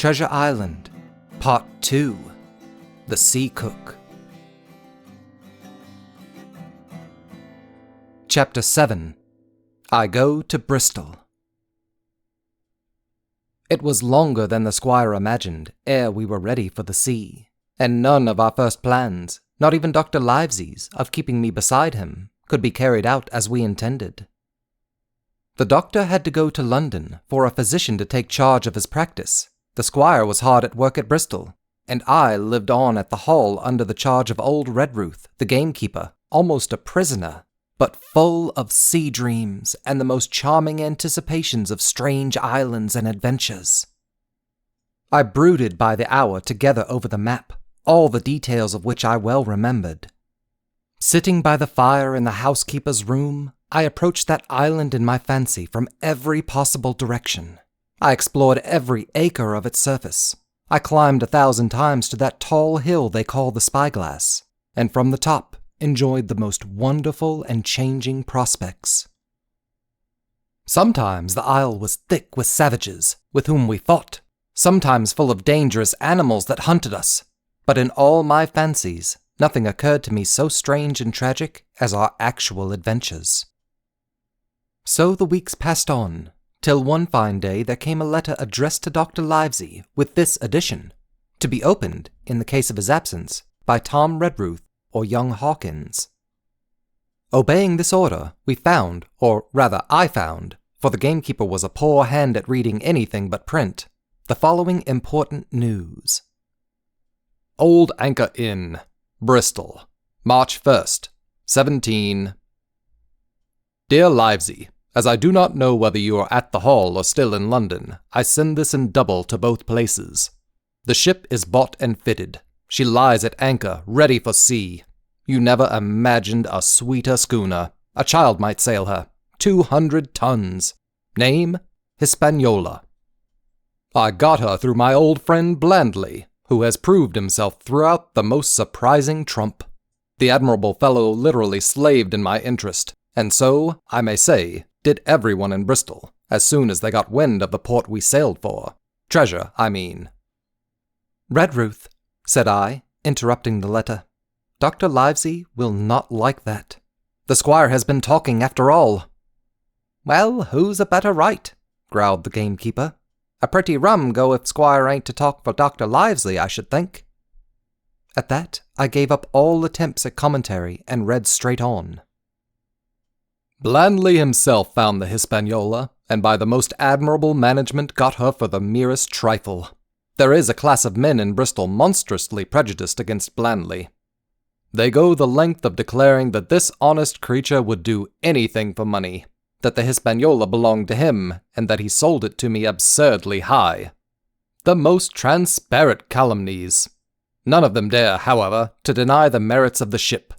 Treasure Island, Part 2, The Sea Cook. Chapter 7, I Go to Bristol. It was longer than the squire imagined ere we were ready for the sea, and none of our first plans, not even Dr. Livesey's, of keeping me beside him, could be carried out as we intended. The doctor had to go to London for a physician to take charge of his practice. The squire was hard at work at Bristol, and I lived on at the Hall under the charge of old Redruth, the gamekeeper, almost a prisoner, but full of sea dreams and the most charming anticipations of strange islands and adventures. I brooded by the hour together over the map, all the details of which I well remembered. Sitting by the fire in the housekeeper's room, I approached that island in my fancy from every possible direction. I explored every acre of its surface. I climbed 1,000 times to that tall hill they call the Spyglass, and from the top enjoyed the most wonderful and changing prospects. Sometimes the isle was thick with savages, with whom we fought, sometimes full of dangerous animals that hunted us, but in all my fancies, nothing occurred to me so strange and tragic as our actual adventures. So the weeks passed on, till one fine day there came a letter addressed to Dr. Livesey with this addition, to be opened, in the case of his absence, by Tom Redruth or young Hawkins. Obeying this order, we found, or rather I found, for the gamekeeper was a poor hand at reading anything but print, the following important news. Old Anchor Inn, Bristol, March 1st, 17... Dear Livesey, as I do not know whether you are at the Hall or still in London, I send this in double to both places. The ship is bought and fitted. She lies at anchor, ready for sea. You never imagined a sweeter schooner. A child might sail her. 200 tons. Name? Hispaniola. I got her through my old friend Blandley, who has proved himself throughout the most surprising trump. The admirable fellow literally slaved in my interest, and so, I may say, did everyone in Bristol, as soon as they got wind of the port we sailed for. Treasure, I mean. Redruth, said I, interrupting the letter. Dr. Livesey will not like that. The squire has been talking after all. Well, who's a better right? Growled the gamekeeper. A pretty rum go if squire ain't to talk for Dr. Livesey, I should think. At that, I gave up all attempts at commentary and read straight on. Blandley himself found the Hispaniola, and by the most admirable management got her for the merest trifle. There is a class of men in Bristol monstrously prejudiced against Blandley. They go the length of declaring that this honest creature would do anything for money, that the Hispaniola belonged to him, and that he sold it to me absurdly high. The most transparent calumnies. None of them dare, however, to deny the merits of the ship.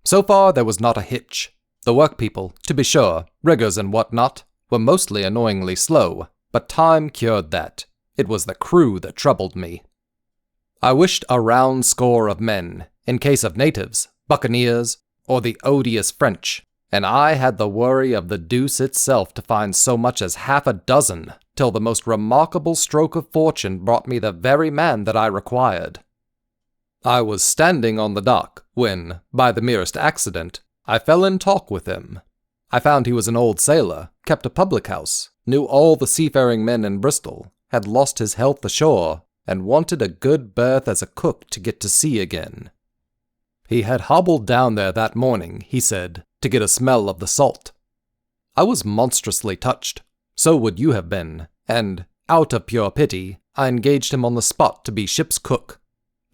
So far there was not a hitch. The workpeople, to be sure, riggers and what not, were mostly annoyingly slow, but time cured that. It was the crew that troubled me. I wished a round score of men, in case of natives, buccaneers, or the odious French, and I had the worry of the deuce itself to find so much as half a dozen, till the most remarkable stroke of fortune brought me the very man that I required. I was standing on the dock when, by the merest accident, I fell in talk with him. I found he was an old sailor, kept a public house, knew all the seafaring men in Bristol, had lost his health ashore, and wanted a good berth as a cook to get to sea again. He had hobbled down there that morning, he said, to get a smell of the salt. I was monstrously touched, so would you have been, and, out of pure pity, I engaged him on the spot to be ship's cook.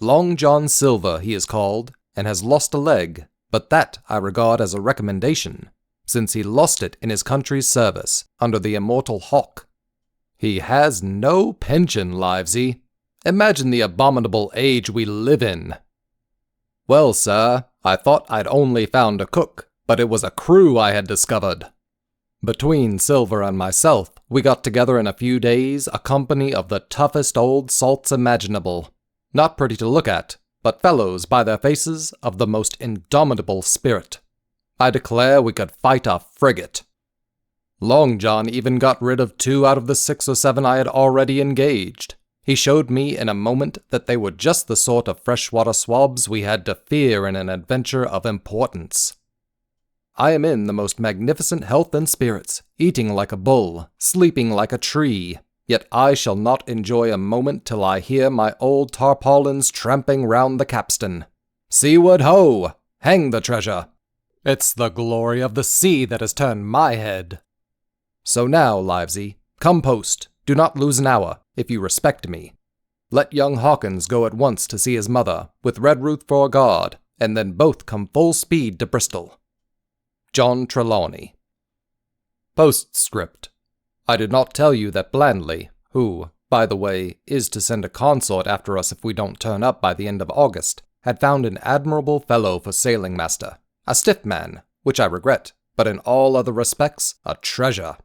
Long John Silver he is called, and has lost a leg, but that I regard as a recommendation, since he lost it in his country's service, under the immortal Hawk. He has no pension, Livesey. Imagine the abominable age we live in. Well, sir, I thought I'd only found a cook, but it was a crew I had discovered. Between Silver and myself, we got together in a few days a company of the toughest old salts imaginable. Not pretty to look at, but fellows by their faces of the most indomitable spirit. I declare we could fight a frigate. Long John even got rid of 2 out of the 6 or 7 I had already engaged. He showed me in a moment that they were just the sort of freshwater swabs we had to fear in an adventure of importance. I am in the most magnificent health and spirits, eating like a bull, sleeping like a tree, yet I shall not enjoy a moment till I hear my old tarpaulins tramping round the capstan. Seaward ho! Hang the treasure! It's the glory of the sea that has turned my head. So now, Livesey, come post. Do not lose an hour, if you respect me. Let young Hawkins go at once to see his mother, with Redruth for a guard, and then both come full speed to Bristol. John Trelawney. Postscript. I did not tell you that Blandley, who, by the way, is to send a consort after us if we don't turn up by the end of August, had found an admirable fellow for sailing master, a stiff man, which I regret, but in all other respects, a treasure.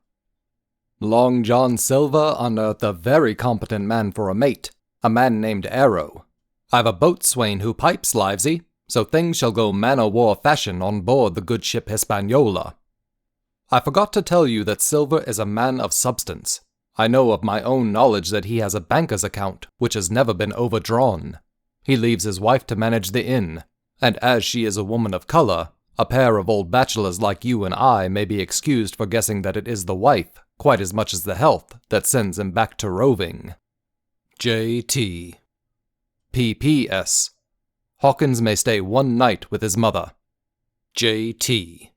Long John Silver unearthed a very competent man for a mate, a man named Arrow. I've a boatswain who pipes, Livesey, so things shall go man-o'-war fashion on board the good ship Hispaniola. I forgot to tell you that Silver is a man of substance. I know of my own knowledge that he has a banker's account, which has never been overdrawn. He leaves his wife to manage the inn, and as she is a woman of color, a pair of old bachelors like you and I may be excused for guessing that it is the wife, quite as much as the health, that sends him back to roving. J.T. P.P.S. Hawkins may stay one night with his mother. J.T.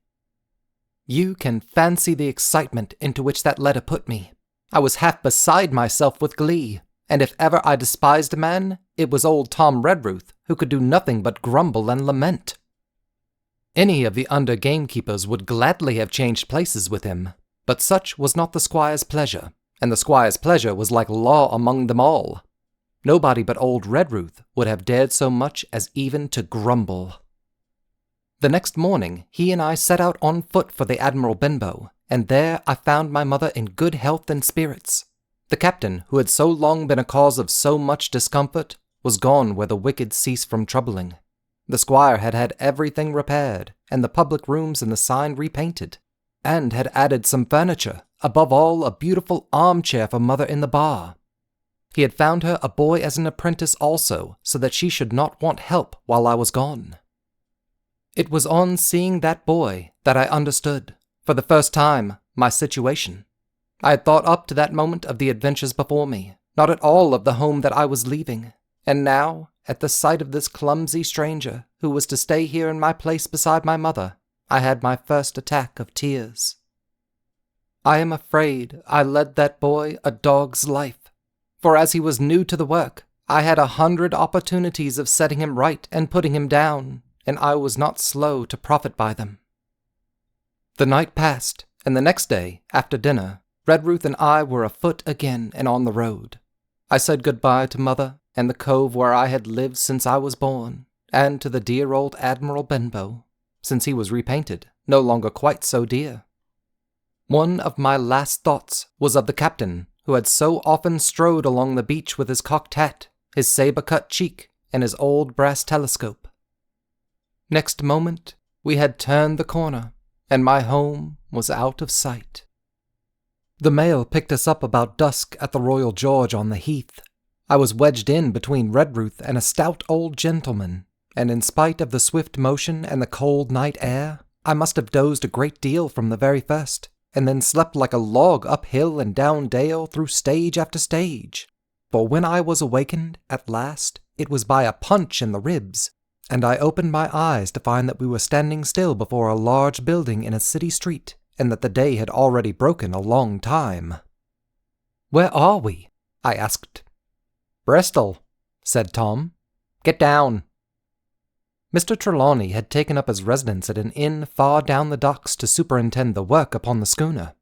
You can fancy the excitement into which that letter put me. I was half beside myself with glee, and if ever I despised a man, it was old Tom Redruth, who could do nothing but grumble and lament. Any of the under gamekeepers would gladly have changed places with him, but such was not the squire's pleasure, and the squire's pleasure was like law among them all. Nobody but old Redruth would have dared so much as even to grumble. The next morning he and I set out on foot for the Admiral Benbow, and there I found my mother in good health and spirits. The captain, who had so long been a cause of so much discomfort, was gone where the wicked cease from troubling. The squire had had everything repaired, and the public rooms and the sign repainted, and had added some furniture, above all a beautiful armchair for mother in the bar. He had found her a boy as an apprentice also, so that she should not want help while I was gone. It was on seeing that boy that I understood, for the first time, my situation. I had thought up to that moment of the adventures before me, not at all of the home that I was leaving, and now, at the sight of this clumsy stranger, who was to stay here in my place beside my mother, I had my first attack of tears. I am afraid I led that boy a dog's life, for as he was new to the work, I had 100 opportunities of setting him right and putting him down, and I was not slow to profit by them. The night passed, and the next day, after dinner, Redruth and I were afoot again and on the road. I said goodbye to mother and the cove where I had lived since I was born, and to the dear old Admiral Benbow, since he was repainted, no longer quite so dear. One of my last thoughts was of the captain, who had so often strode along the beach with his cocked hat, his saber-cut cheek, and his old brass telescope. Next moment, we had turned the corner, and my home was out of sight. The mail picked us up about dusk at the Royal George on the Heath. I was wedged in between Redruth and a stout old gentleman, and in spite of the swift motion and the cold night air, I must have dozed a great deal from the very first, and then slept like a log up hill and down dale through stage after stage. For when I was awakened, at last, it was by a punch in the ribs, and I opened my eyes to find that we were standing still before a large building in a city street, and that the day had already broken a long time. "Where are we?" I asked. "Bristol," said Tom. "Get down." Mr. Trelawney had taken up his residence at an inn far down the docks to superintend the work upon the schooner.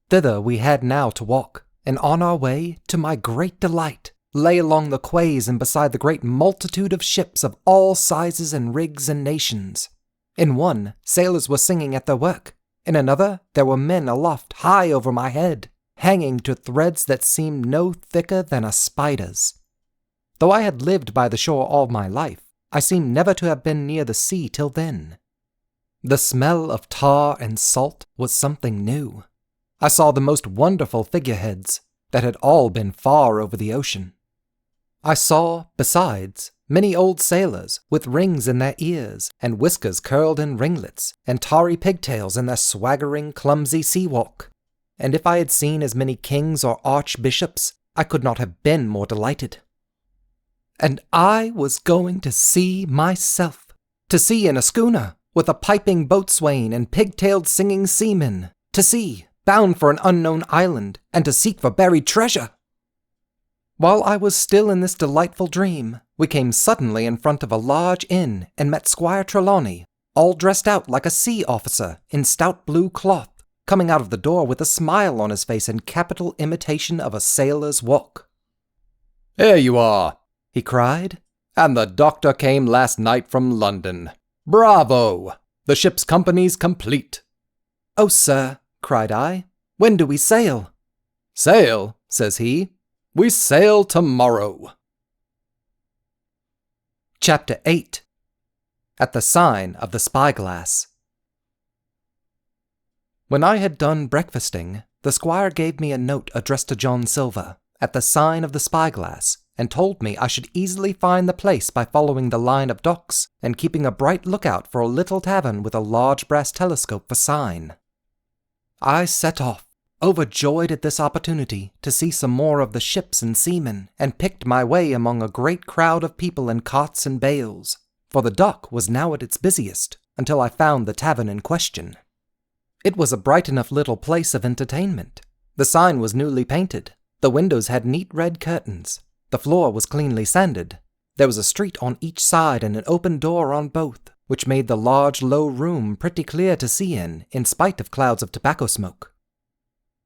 Thither we had now to walk, and on our way, to my great delight, lay along the quays and beside the great multitude of ships of all sizes and rigs and nations. In one, sailors were singing at their work. In another, there were men aloft high over my head, hanging to threads that seemed no thicker than a spider's. Though I had lived by the shore all my life, I seemed never to have been near the sea till then. The smell of tar and salt was something new. I saw the most wonderful figureheads, that had all been far over the ocean. I saw, besides, many old sailors with rings in their ears and whiskers curled in ringlets and tarry pigtails in their swaggering, clumsy sea walk, and if I had seen as many kings or archbishops, I could not have been more delighted. And I was going to sea myself, to sea in a schooner, with a piping boatswain and pigtailed singing seamen, to sea, bound for an unknown island, and to seek for buried treasure. While I was still in this delightful dream, we came suddenly in front of a large inn and met Squire Trelawney, all dressed out like a sea officer in stout blue cloth, coming out of the door with a smile on his face in capital imitation of a sailor's walk. "Here you are," he cried, "and the doctor came last night from London. Bravo! The ship's company's complete." "Oh, sir," cried I, "when do we sail?" "Sail," says he. "We sail tomorrow." Chapter 8. At the Sign of the Spyglass. When I had done breakfasting, the squire gave me a note addressed to John Silver, at the Sign of the Spyglass, and told me I should easily find the place by following the line of docks and keeping a bright lookout for a little tavern with a large brass telescope for sign. I set off, overjoyed at this opportunity to see some more of the ships and seamen, and picked my way among a great crowd of people in carts and bales, for the dock was now at its busiest, until I found the tavern in question. It was a bright enough little place of entertainment. The sign was newly painted, the windows had neat red curtains, the floor was cleanly sanded, there was a street on each side and an open door on both, which made the large low room pretty clear to see in spite of clouds of tobacco smoke.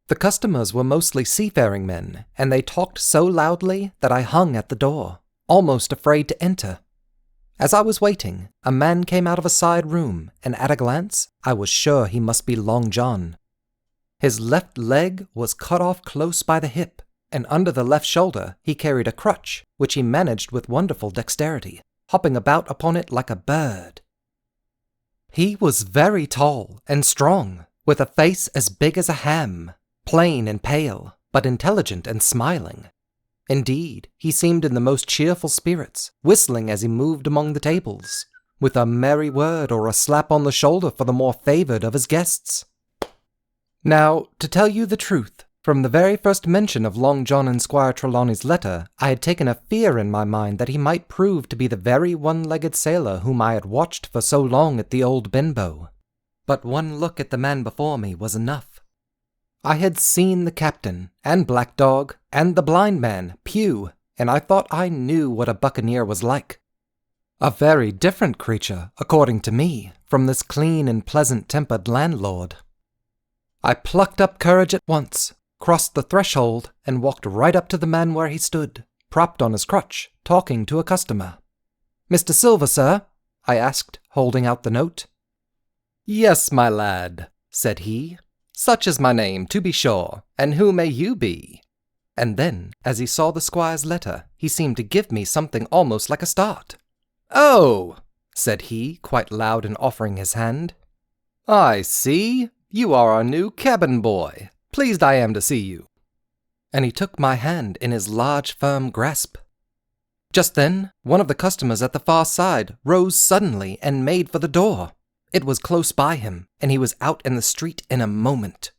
The customers were mostly seafaring men, and they talked so loudly that I hung at the door, almost afraid to enter. As I was waiting, a man came out of a side room, and at a glance, I was sure he must be Long John. His left leg was cut off close by the hip, and under the left shoulder he carried a crutch, which he managed with wonderful dexterity, hopping about upon it like a bird. He was very tall and strong, with a face as big as a ham, plain and pale, but intelligent and smiling. Indeed, he seemed in the most cheerful spirits, whistling as he moved among the tables, with a merry word or a slap on the shoulder for the more favored of his guests. Now, to tell you the truth, from the very first mention of Long John in Squire Trelawney's letter, I had taken a fear in my mind that he might prove to be the very one-legged sailor whom I had watched for so long at the old Benbow. But one look at the man before me was enough. I had seen the captain, and Black Dog, and the blind man, Pew, and I thought I knew what a buccaneer was like. A very different creature, according to me, from this clean and pleasant-tempered landlord. I plucked up courage at once, crossed the threshold, and walked right up to the man where he stood, propped on his crutch, talking to a customer. "Mr. Silver, sir?" I asked, holding out the note. "Yes, my lad," said he. "Such is my name, to be sure, and who may you be?" And then, as he saw the squire's letter, he seemed to give me something almost like a start. "Oh," said he, quite loud and offering his hand. "I see. You are our new cabin boy. Pleased I am to see you." And he took my hand in his large, firm grasp. Just then, one of the customers at the far side rose suddenly and made for the door. It was close by him, and he was out in the street in a moment.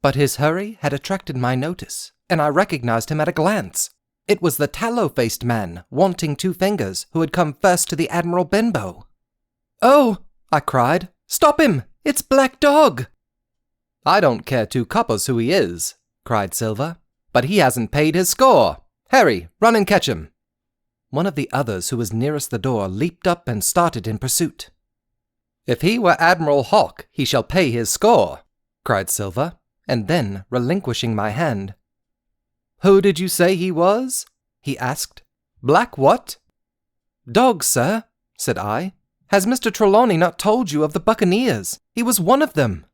But his hurry had attracted my notice, and I recognized him at a glance. It was the tallow-faced man, wanting 2 fingers, who had come first to the Admiral Benbow. "Oh," I cried, "stop him! It's Black Dog!" "I don't care 2 coppers who he is," cried Silver, "but he hasn't paid his score. Harry, run and catch him." One of the others who was nearest the door leaped up and started in pursuit. "If he were Admiral Hawke, he shall pay his score," cried Silver, and then, relinquishing my hand, "Who did you say he was?" he asked. "Black what?" "Dog, sir," said I. "Has Mr. Trelawney not told you of the buccaneers? He was one of them."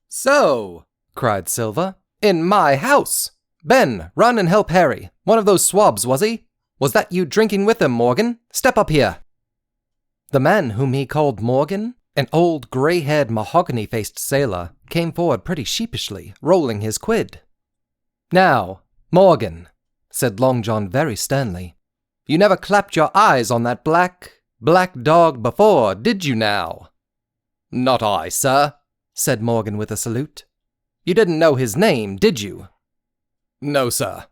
"So," cried Silver, "in my house! Ben, run and help Harry. One of those swabs, was he? Was that you drinking with him, Morgan? Step up here." The man whom he called Morgan, an old gray-haired mahogany-faced sailor, came forward pretty sheepishly, rolling his quid. "Now," Morgan, said Long John very sternly, you never clapped your eyes on that black dog before, did you now? Not I, sir, said Morgan with a salute. You didn't know his name, did you? No, sir.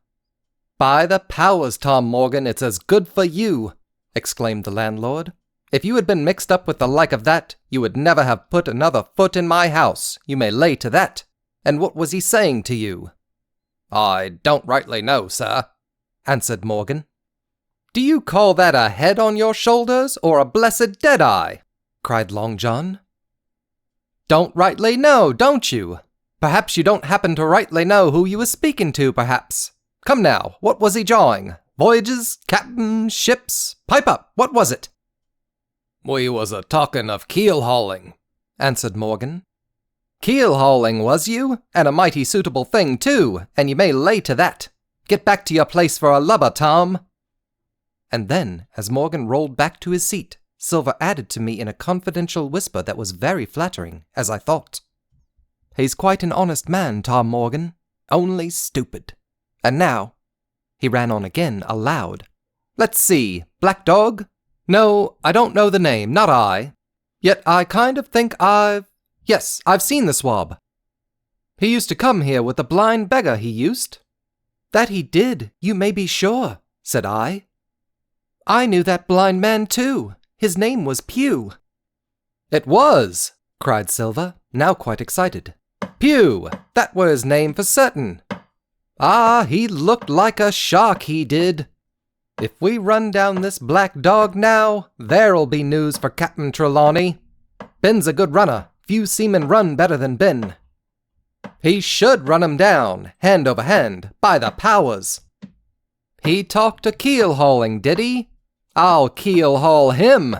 By the powers, Tom Morgan, it's as good for you, exclaimed the landlord. If you had been mixed up with the like of that, you would never have put another foot in my house, you may lay to that. And what was he saying to you? I don't rightly know, sir, answered Morgan. Do you call that a head on your shoulders, or a blessed dead-eye? Cried Long John. Don't rightly know, don't you? Perhaps you don't happen to rightly know who you was speaking to, perhaps. Come now, what was he jawing? Voyages, captains, ships? Pipe up, what was it? We was a-talking of keel-hauling, answered Morgan. Keel-hauling, was you? And a mighty suitable thing, too, and you may lay to that. Get back to your place for a lubber, Tom. And then, as Morgan rolled back to his seat, Silver added to me in a confidential whisper that was very flattering, as I thought. He's quite an honest man, Tom Morgan, only stupid. And now, he ran on again aloud. Let's see, Black Dog? No, I don't know the name, not I. Yet I kind of think Yes, I've seen the swab. He used to come here with a blind beggar, he used. That he did, you may be sure, said I. I knew that blind man, too. His name was Pew. It was, cried Silver, now quite excited. Pew, that were his name for certain. Ah, he looked like a shark, he did. If we run down this black dog now, there'll be news for Captain Trelawney. Ben's a good runner. Few seamen run better than Ben. He should run 'em down, hand over hand, by the powers. He talked of keel-hauling, did he? I'll keel-haul him.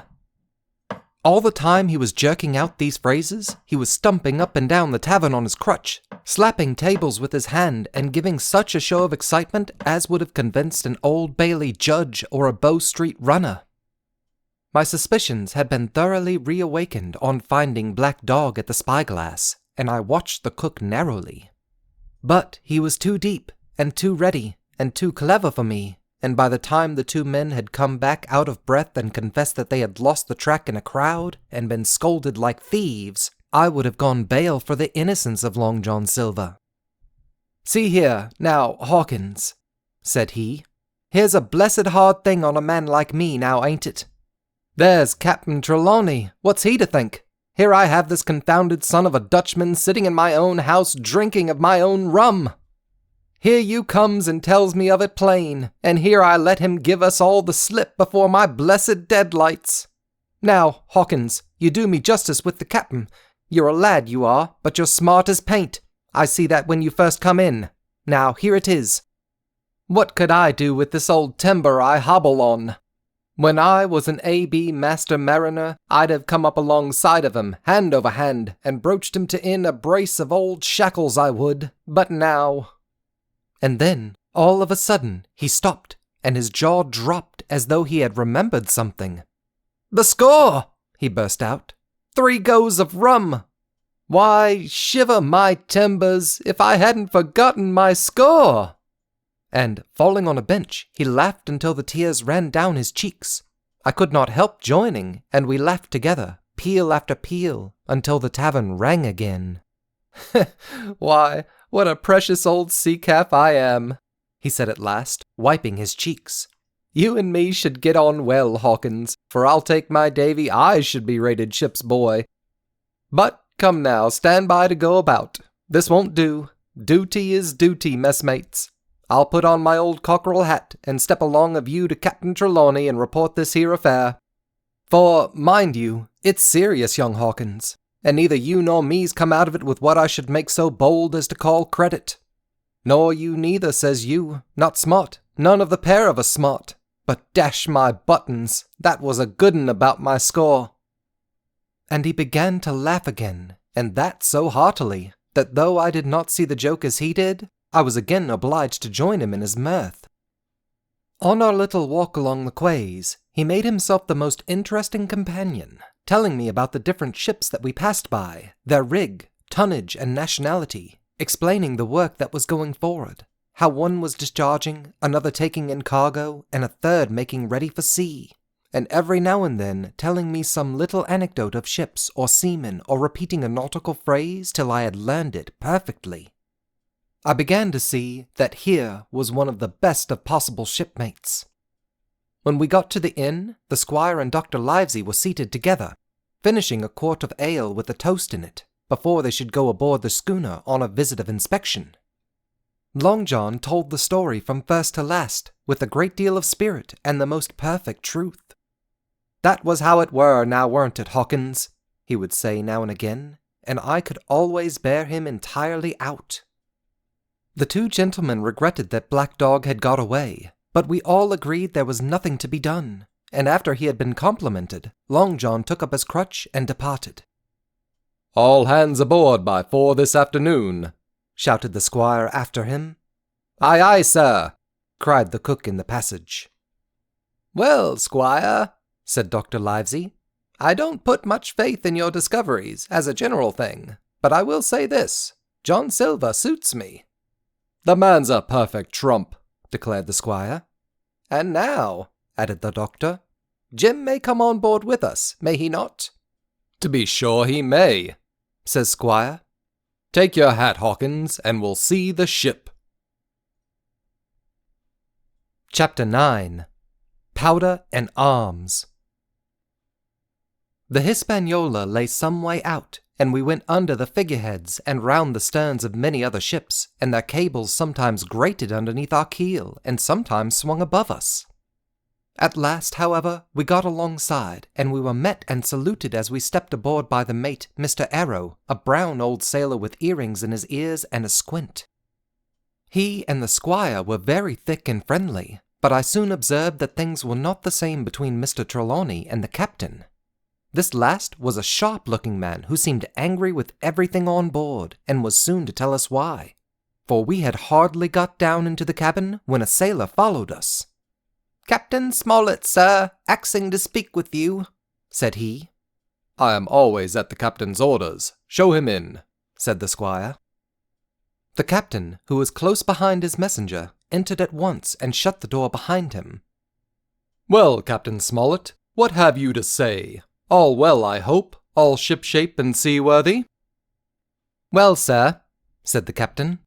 All the time he was jerking out these phrases, he was stumping up and down the tavern on his crutch, slapping tables with his hand and giving such a show of excitement as would have convinced an Old Bailey judge or a Bow Street runner. My suspicions had been thoroughly reawakened on finding Black Dog at the spyglass, and I watched the cook narrowly. But he was too deep, and too ready, and too clever for me, and by the time the two men had come back out of breath and confessed that they had lost the track in a crowd and been scolded like thieves, I would have gone bail for the innocence of Long John Silver. See here, now, Hawkins, said he. Here's a blessed hard thing on a man like me, now ain't it? There's Captain Trelawney. What's he to think? Here I have this confounded son of a Dutchman sitting in my own house drinking of my own rum. Here you comes and tells me of it plain, and here I let him give us all the slip before my blessed deadlights. Now, Hawkins, you do me justice with the captain. You're a lad, you are, but you're smart as paint. I see that when you first come in. Now, here it is. What could I do with this old timber I hobble on? When I was an A.B. master mariner, I'd have come up alongside of him, hand over hand, and broached him to in a brace of old shackles I would, but now... And then, all of a sudden, he stopped, and his jaw dropped as though he had remembered something. The score! He burst out. 3 goes of rum! Why, shiver my timbers, if I hadn't forgotten my score! And, falling on a bench, he laughed until the tears ran down his cheeks. I could not help joining, and we laughed together, peal after peal, until the tavern rang again. Why, what a precious old sea-calf I am, he said at last, wiping his cheeks. You and me should get on well, Hawkins, for I'll take my Davy I should be rated ship's boy. But, come now, stand by to go about. This won't do. Duty is duty, messmates. I'll put on my old cockerel hat and step along of you to Captain Trelawney and report this here affair. For, mind you, it's serious, young Hawkins, and neither you nor me's come out of it with what I should make so bold as to call credit. Nor you neither, says you, not smart, none of the pair of us smart. But dash my buttons, that was a good 'un about my score. And he began to laugh again, and that so heartily, that though I did not see the joke as he did, I was again obliged to join him in his mirth. On our little walk along the quays, he made himself the most interesting companion, telling me about the different ships that we passed by, their rig, tonnage, and nationality, explaining the work that was going forward, how one was discharging, another taking in cargo, and a third making ready for sea, and every now and then telling me some little anecdote of ships or seamen or repeating a nautical phrase till I had learned it perfectly. I began to see that here was one of the best of possible shipmates. When we got to the inn, the squire and Dr. Livesey were seated together, finishing a quart of ale with a toast in it, before they should go aboard the schooner on a visit of inspection. Long John told the story from first to last, with a great deal of spirit and the most perfect truth. "That was how it were, now weren't it, Hawkins?" he would say now and again, and I could always bear him entirely out. The two gentlemen regretted that Black Dog had got away, but we all agreed there was nothing to be done, and after he had been complimented, Long John took up his crutch and departed. "All hands aboard by 4 this afternoon," shouted the squire after him. "Aye, aye, sir," cried the cook in the passage. "Well, squire," said Dr. Livesey, "I don't put much faith in your discoveries, as a general thing, but I will say this, John Silver suits me." "The man's a perfect trump," declared the squire. "And now," added the doctor, "Jim may come on board with us, may he not?" "To be sure he may," says squire. "Take your hat, Hawkins, and we'll see the ship." Chapter 9. Powder and Arms. The Hispaniola lay some way out, and we went under the figureheads and round the sterns of many other ships, and their cables sometimes grated underneath our keel and sometimes swung above us. At last, however, we got alongside, and we were met and saluted as we stepped aboard by the mate, Mr. Arrow, a brown old sailor with earrings in his ears and a squint. He and the squire were very thick and friendly, but I soon observed that things were not the same between Mr. Trelawney and the captain. This last was a sharp-looking man who seemed angry with everything on board, and was soon to tell us why, for we had hardly got down into the cabin when a sailor followed us. "Captain Smollett, sir, axing to speak with you," said he. "I am always at the captain's orders. Show him in," said the squire. The captain, who was close behind his messenger, entered at once and shut the door behind him. "Well, Captain Smollett, what have you to say? All well, I hope? All shipshape and seaworthy?" "Well, sir," said the captain,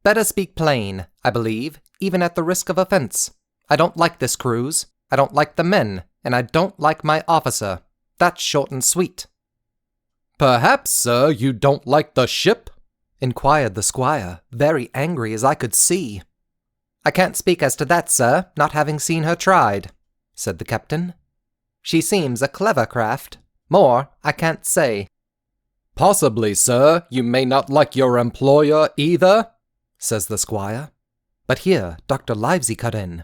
"better speak plain, I believe, even at the risk of offence. I don't like this cruise, I don't like the men, and I don't like my officer. That's short and sweet." "Perhaps, sir, you don't like the ship?" inquired the squire, very angry as I could see. "I can't speak as to that, sir, not having seen her tried," said the captain. "She seems a clever craft. More, I can't say." "Possibly, sir, you may not like your employer either," says the squire. But here Dr. Livesey cut in.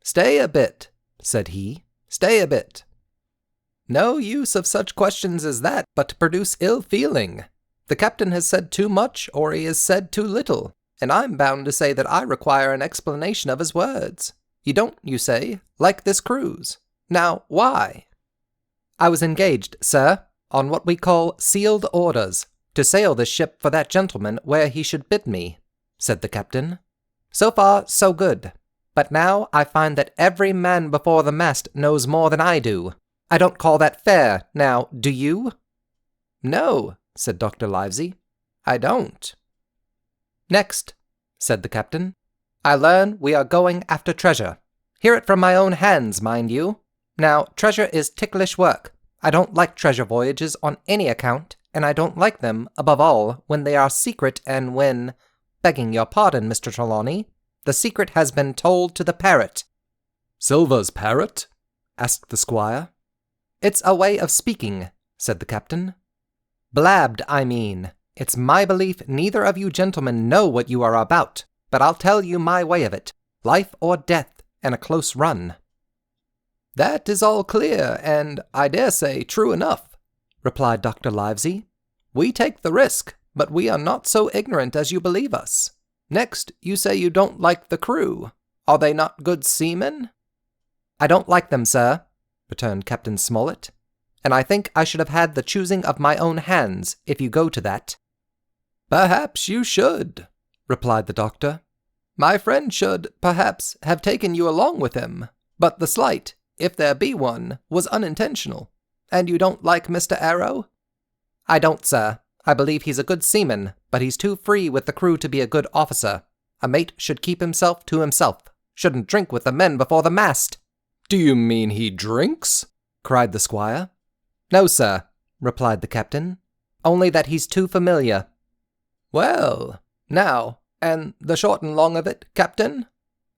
"Stay a bit," said he. "Stay a bit. No use of such questions as that but to produce ill feeling. The captain has said too much or he has said too little, and I'm bound to say that I require an explanation of his words. You don't, you say, like this cruise. Now, why?" "I was engaged, sir, on what we call sealed orders, to sail this ship for that gentleman where he should bid me," said the captain. "So far, so good. But now I find that every man before the mast knows more than I do. I don't call that fair, now, do you?" "No," said Dr. Livesey, "I don't." "Next," said the captain, "I learn we are going after treasure. Hear it from my own hands, mind you. Now, treasure is ticklish work. I don't like treasure voyages on any account, and I don't like them, above all, when they are secret and when, begging your pardon, Mr. Trelawney, the secret has been told to the parrot." "Silver's parrot?" asked the squire. "It's a way of speaking," said the captain. "Blabbed, I mean. It's my belief neither of you gentlemen know what you are about, but I'll tell you my way of it, life or death, and a close run." "That is all clear, and, I dare say, true enough," replied Dr. Livesey. "We take the risk, but we are not so ignorant as you believe us. Next, you say you don't like the crew. Are they not good seamen?" "I don't like them, sir," returned Captain Smollett, "and I think I should have had the choosing of my own hands, if you go to that." "Perhaps you should," replied the doctor. My friend should, perhaps, have taken you along with him, but the slight, if there be one, was unintentional. And you don't like Mr. Arrow?" "I don't, sir. I believe he's a good seaman, but he's too free with the crew to be a good officer. A mate should keep himself to himself, shouldn't drink with the men before the mast." "Do you mean he drinks?" cried the squire. "No, sir," replied the captain. "Only that he's too familiar." "Well, now, and the short and long of it, Captain?"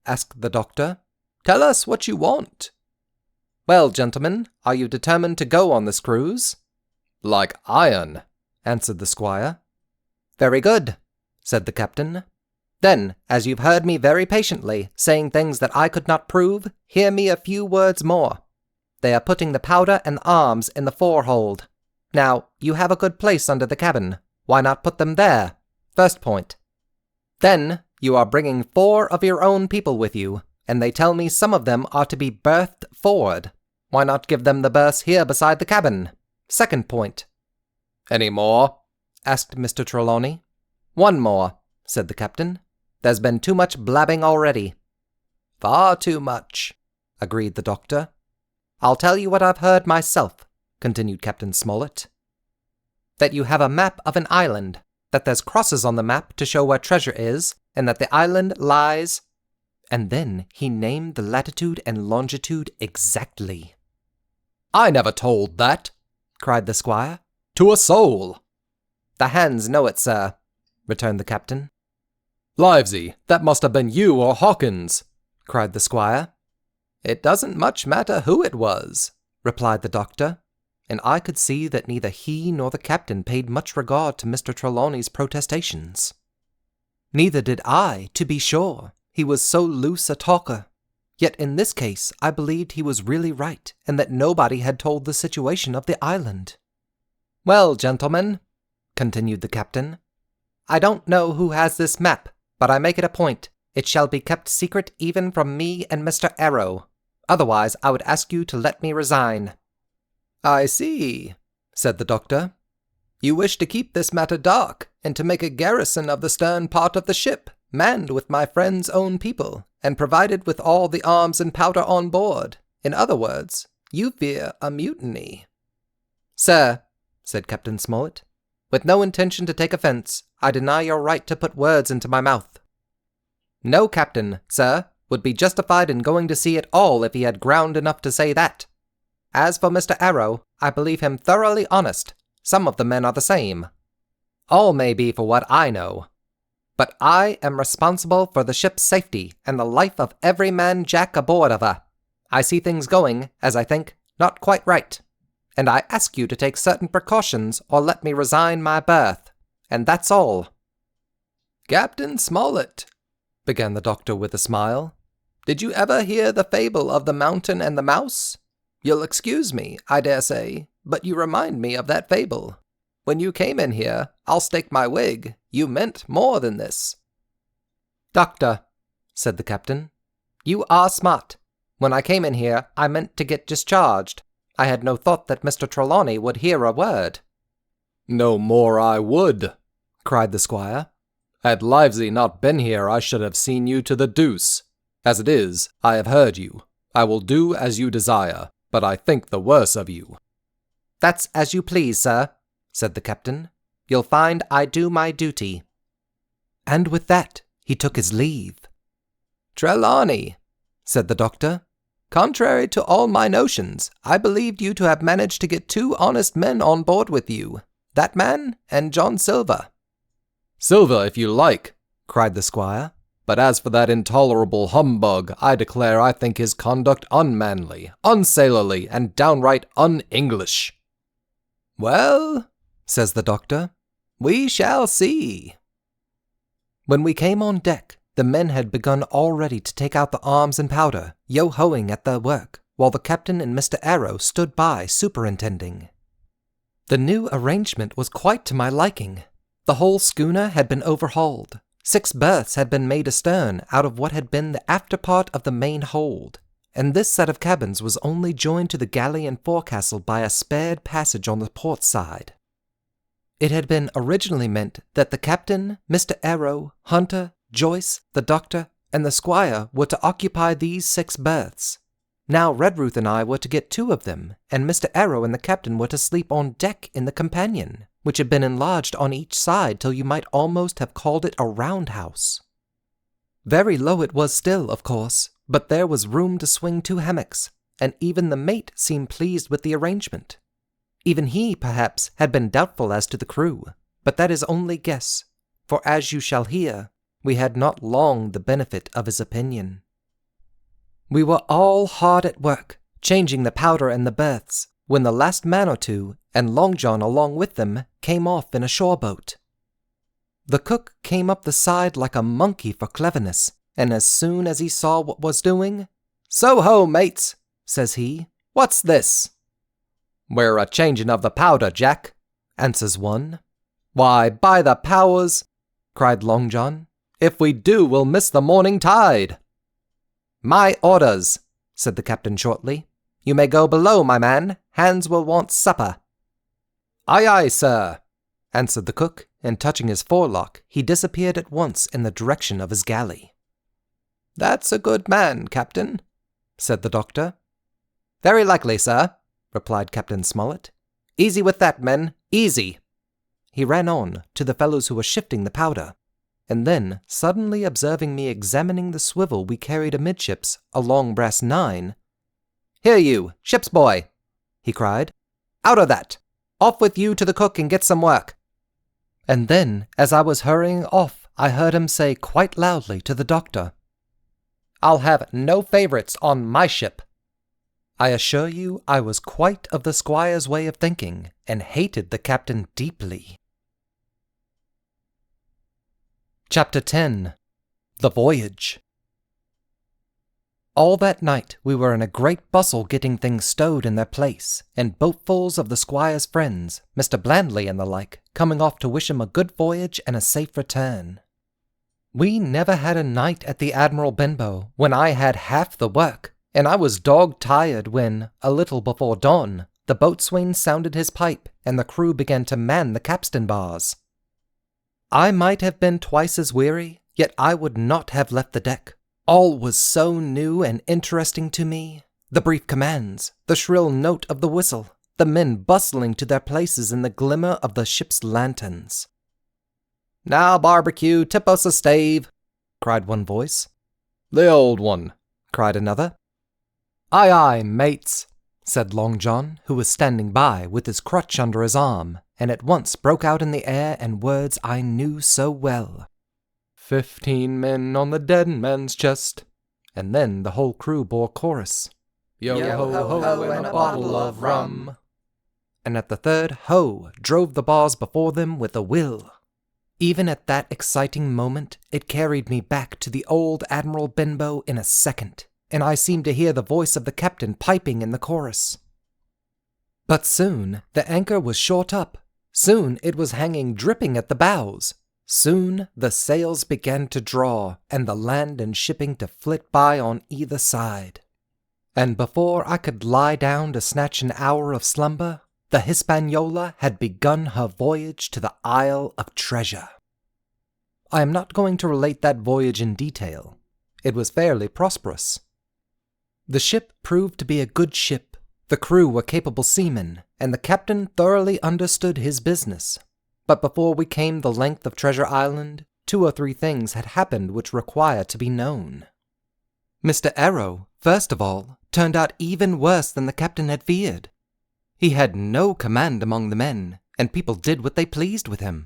asked the doctor. "Tell us what you want." "Well, gentlemen, are you determined to go on this cruise?" "Like iron," answered the squire. "Very good," said the captain. "Then, as you've heard me very patiently, saying things that I could not prove, hear me a few words more. They are putting the powder and arms in the forehold. Now, you have a good place under the cabin. Why not put them there? First point. Then, you are bringing 4 of your own people with you, and they tell me some of them are to be berthed forward. Why not give them the berths here beside the cabin? Second point." "Any more?" asked Mr. Trelawney. "One more," said the captain. "There's been too much blabbing already." "Far too much," agreed the doctor. "I'll tell you what I've heard myself," continued Captain Smollett. "That you have a map of an island, that there's crosses on the map to show where treasure is, and that the island lies—" And then he named the latitude and longitude exactly. "I never told that," cried the squire. "To a soul." "The hands know it, sir," returned the captain. "Livesey, that must have been you or Hawkins," cried the squire. "It doesn't much matter who it was," replied the doctor, and I could see that neither he nor the captain paid much regard to Mr. Trelawney's protestations. Neither did I, to be sure. He was so loose a talker. Yet in this case I believed he was really right, and that nobody had told the situation of the island. "Well, gentlemen," continued the captain, "I don't know who has this map, but I make it a point. It shall be kept secret even from me and Mr. Arrow. Otherwise I would ask you to let me resign." "I see," said the doctor. "You wish to keep this matter dark, and to make a garrison of the stern part of the ship, manned with my friend's own people, and provided with all the arms and powder on board. In other words, you fear a mutiny." "Sir," said Captain Smollett, "with no intention to take offence, I deny your right to put words into my mouth. No captain, sir, would be justified in going to sea at all if he had ground enough to say that. As for Mr. Arrow, I believe him thoroughly honest. Some of the men are the same. All may be for what I know. But I am responsible for the ship's safety and the life of every man jack aboard of her. I see things going, as I think, not quite right. And I ask you to take certain precautions or let me resign my berth. And that's all." "Captain Smollett," began the doctor with a smile, "did you ever hear the fable of the mountain and the mouse? You'll excuse me, I dare say, but you remind me of that fable. When you came in here, I'll stake my wig, you meant more than this." "Doctor," said the captain, "you are smart. When I came in here, I meant to get discharged. I had no thought that Mr. Trelawney would hear a word." "No more I would," cried the squire. "Had Livesey not been here, I should have seen you to the deuce. As it is, I have heard you. I will do as you desire, but I think the worse of you." "That's as you please, sir," said the captain. "You'll find I do my duty." And with that, he took his leave. "Trelawney," said the doctor, "contrary to all my notions, I believed you to have managed to get 2 honest men on board with you, that man and John Silver." "Silver, if you like," cried the squire. "But as for that intolerable humbug, I declare I think his conduct unmanly, unsailorly, and downright un-English." "Well," says the doctor, "we shall see." When we came on deck, the men had begun already to take out the arms and powder, yo-hoing at their work, while the captain and Mr. Arrow stood by superintending. The new arrangement was quite to my liking. The whole schooner had been overhauled. 6 berths had been made astern out of what had been the after part of the main hold, and this set of cabins was only joined to the galley and forecastle by a spared passage on the port side. It had been originally meant that the captain, Mr. Arrow, Hunter, Joyce, the doctor, and the squire were to occupy these 6 berths. Now Redruth and I were to get 2 of them, and Mr. Arrow and the captain were to sleep on deck in the companion, which had been enlarged on each side till you might almost have called it a roundhouse. Very low it was still, of course, but there was room to swing 2 hammocks, and even the mate seemed pleased with the arrangement. Even he, perhaps, had been doubtful as to the crew, but that is only guess, for as you shall hear, we had not long the benefit of his opinion. We were all hard at work, changing the powder and the berths, when the last man or 2, and Long John along with them, came off in a shore boat. The cook came up the side like a monkey for cleverness, and as soon as he saw what was doing, "So ho, mates," says he, "what's this?" "We're a-changing of the powder, Jack," answers one. "Why, by the powers," cried Long John, "if we do, we'll miss the morning tide." "My orders," said the captain shortly. "You may go below, my man. Hands will want supper." "Aye, aye, sir," answered the cook, and touching his forelock, he disappeared at once in the direction of his galley. "That's a good man, Captain," said the doctor. "Very likely, sir," replied Captain Smollett. "Easy with that, men, easy." He ran on to the fellows who were shifting the powder, and then, suddenly observing me examining the swivel we carried amidships, a long brass 9, "Here you, ship's boy," he cried. "Out of that! Off with you to the cook and get some work." And then, as I was hurrying off, I heard him say quite loudly to the doctor, "I'll have no favourites on my ship." I assure you I was quite of the squire's way of thinking, and hated the captain deeply. Chapter 10. The Voyage. All that night we were in a great bustle getting things stowed in their place, and boatfuls of the squire's friends, Mr. Blandley and the like, coming off to wish him a good voyage and a safe return. We never had a night at the Admiral Benbow when I had half the work, and I was dog-tired when, a little before dawn, the boatswain sounded his pipe and the crew began to man the capstan bars. I might have been twice as weary, yet I would not have left the deck. All was so new and interesting to me. The brief commands, the shrill note of the whistle, the men bustling to their places in the glimmer of the ship's lanterns. "Now, Barbecue, tip us a stave," cried one voice. "The old one," cried another. "Aye, aye, mates," said Long John, who was standing by with his crutch under his arm, and at once broke out in the air in words I knew so well. 15 men on the dead man's chest. And then the whole crew bore chorus. Yo ho ho and a bottle of rum. And at the third ho drove the bars before them with a will. Even at that exciting moment, it carried me back to the old Admiral Benbow in a second, and I seemed to hear the voice of the captain piping in the chorus. But soon the anchor was short up. Soon it was hanging dripping at the bows. Soon the sails began to draw, and the land and shipping to flit by on either side. And before I could lie down to snatch an hour of slumber, the Hispaniola had begun her voyage to the Isle of Treasure. I am not going to relate that voyage in detail. It was fairly prosperous. The ship proved to be a good ship, the crew were capable seamen, and the captain thoroughly understood his business. But before we came the length of Treasure Island, 2 or 3 things had happened which require to be known. Mr. Arrow, first of all, turned out even worse than the captain had feared. He had no command among the men, and people did what they pleased with him.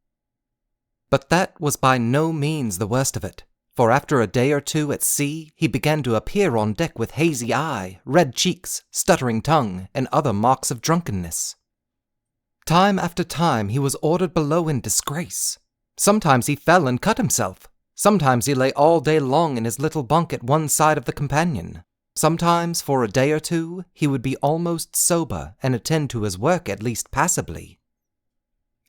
But that was by no means the worst of it, for after a day or 2 at sea, he began to appear on deck with hazy eye, red cheeks, stuttering tongue, and other marks of drunkenness. Time after time he was ordered below in disgrace. Sometimes he fell and cut himself. Sometimes he lay all day long in his little bunk at one side of the companion. Sometimes, for a day or 2, he would be almost sober and attend to his work at least passably.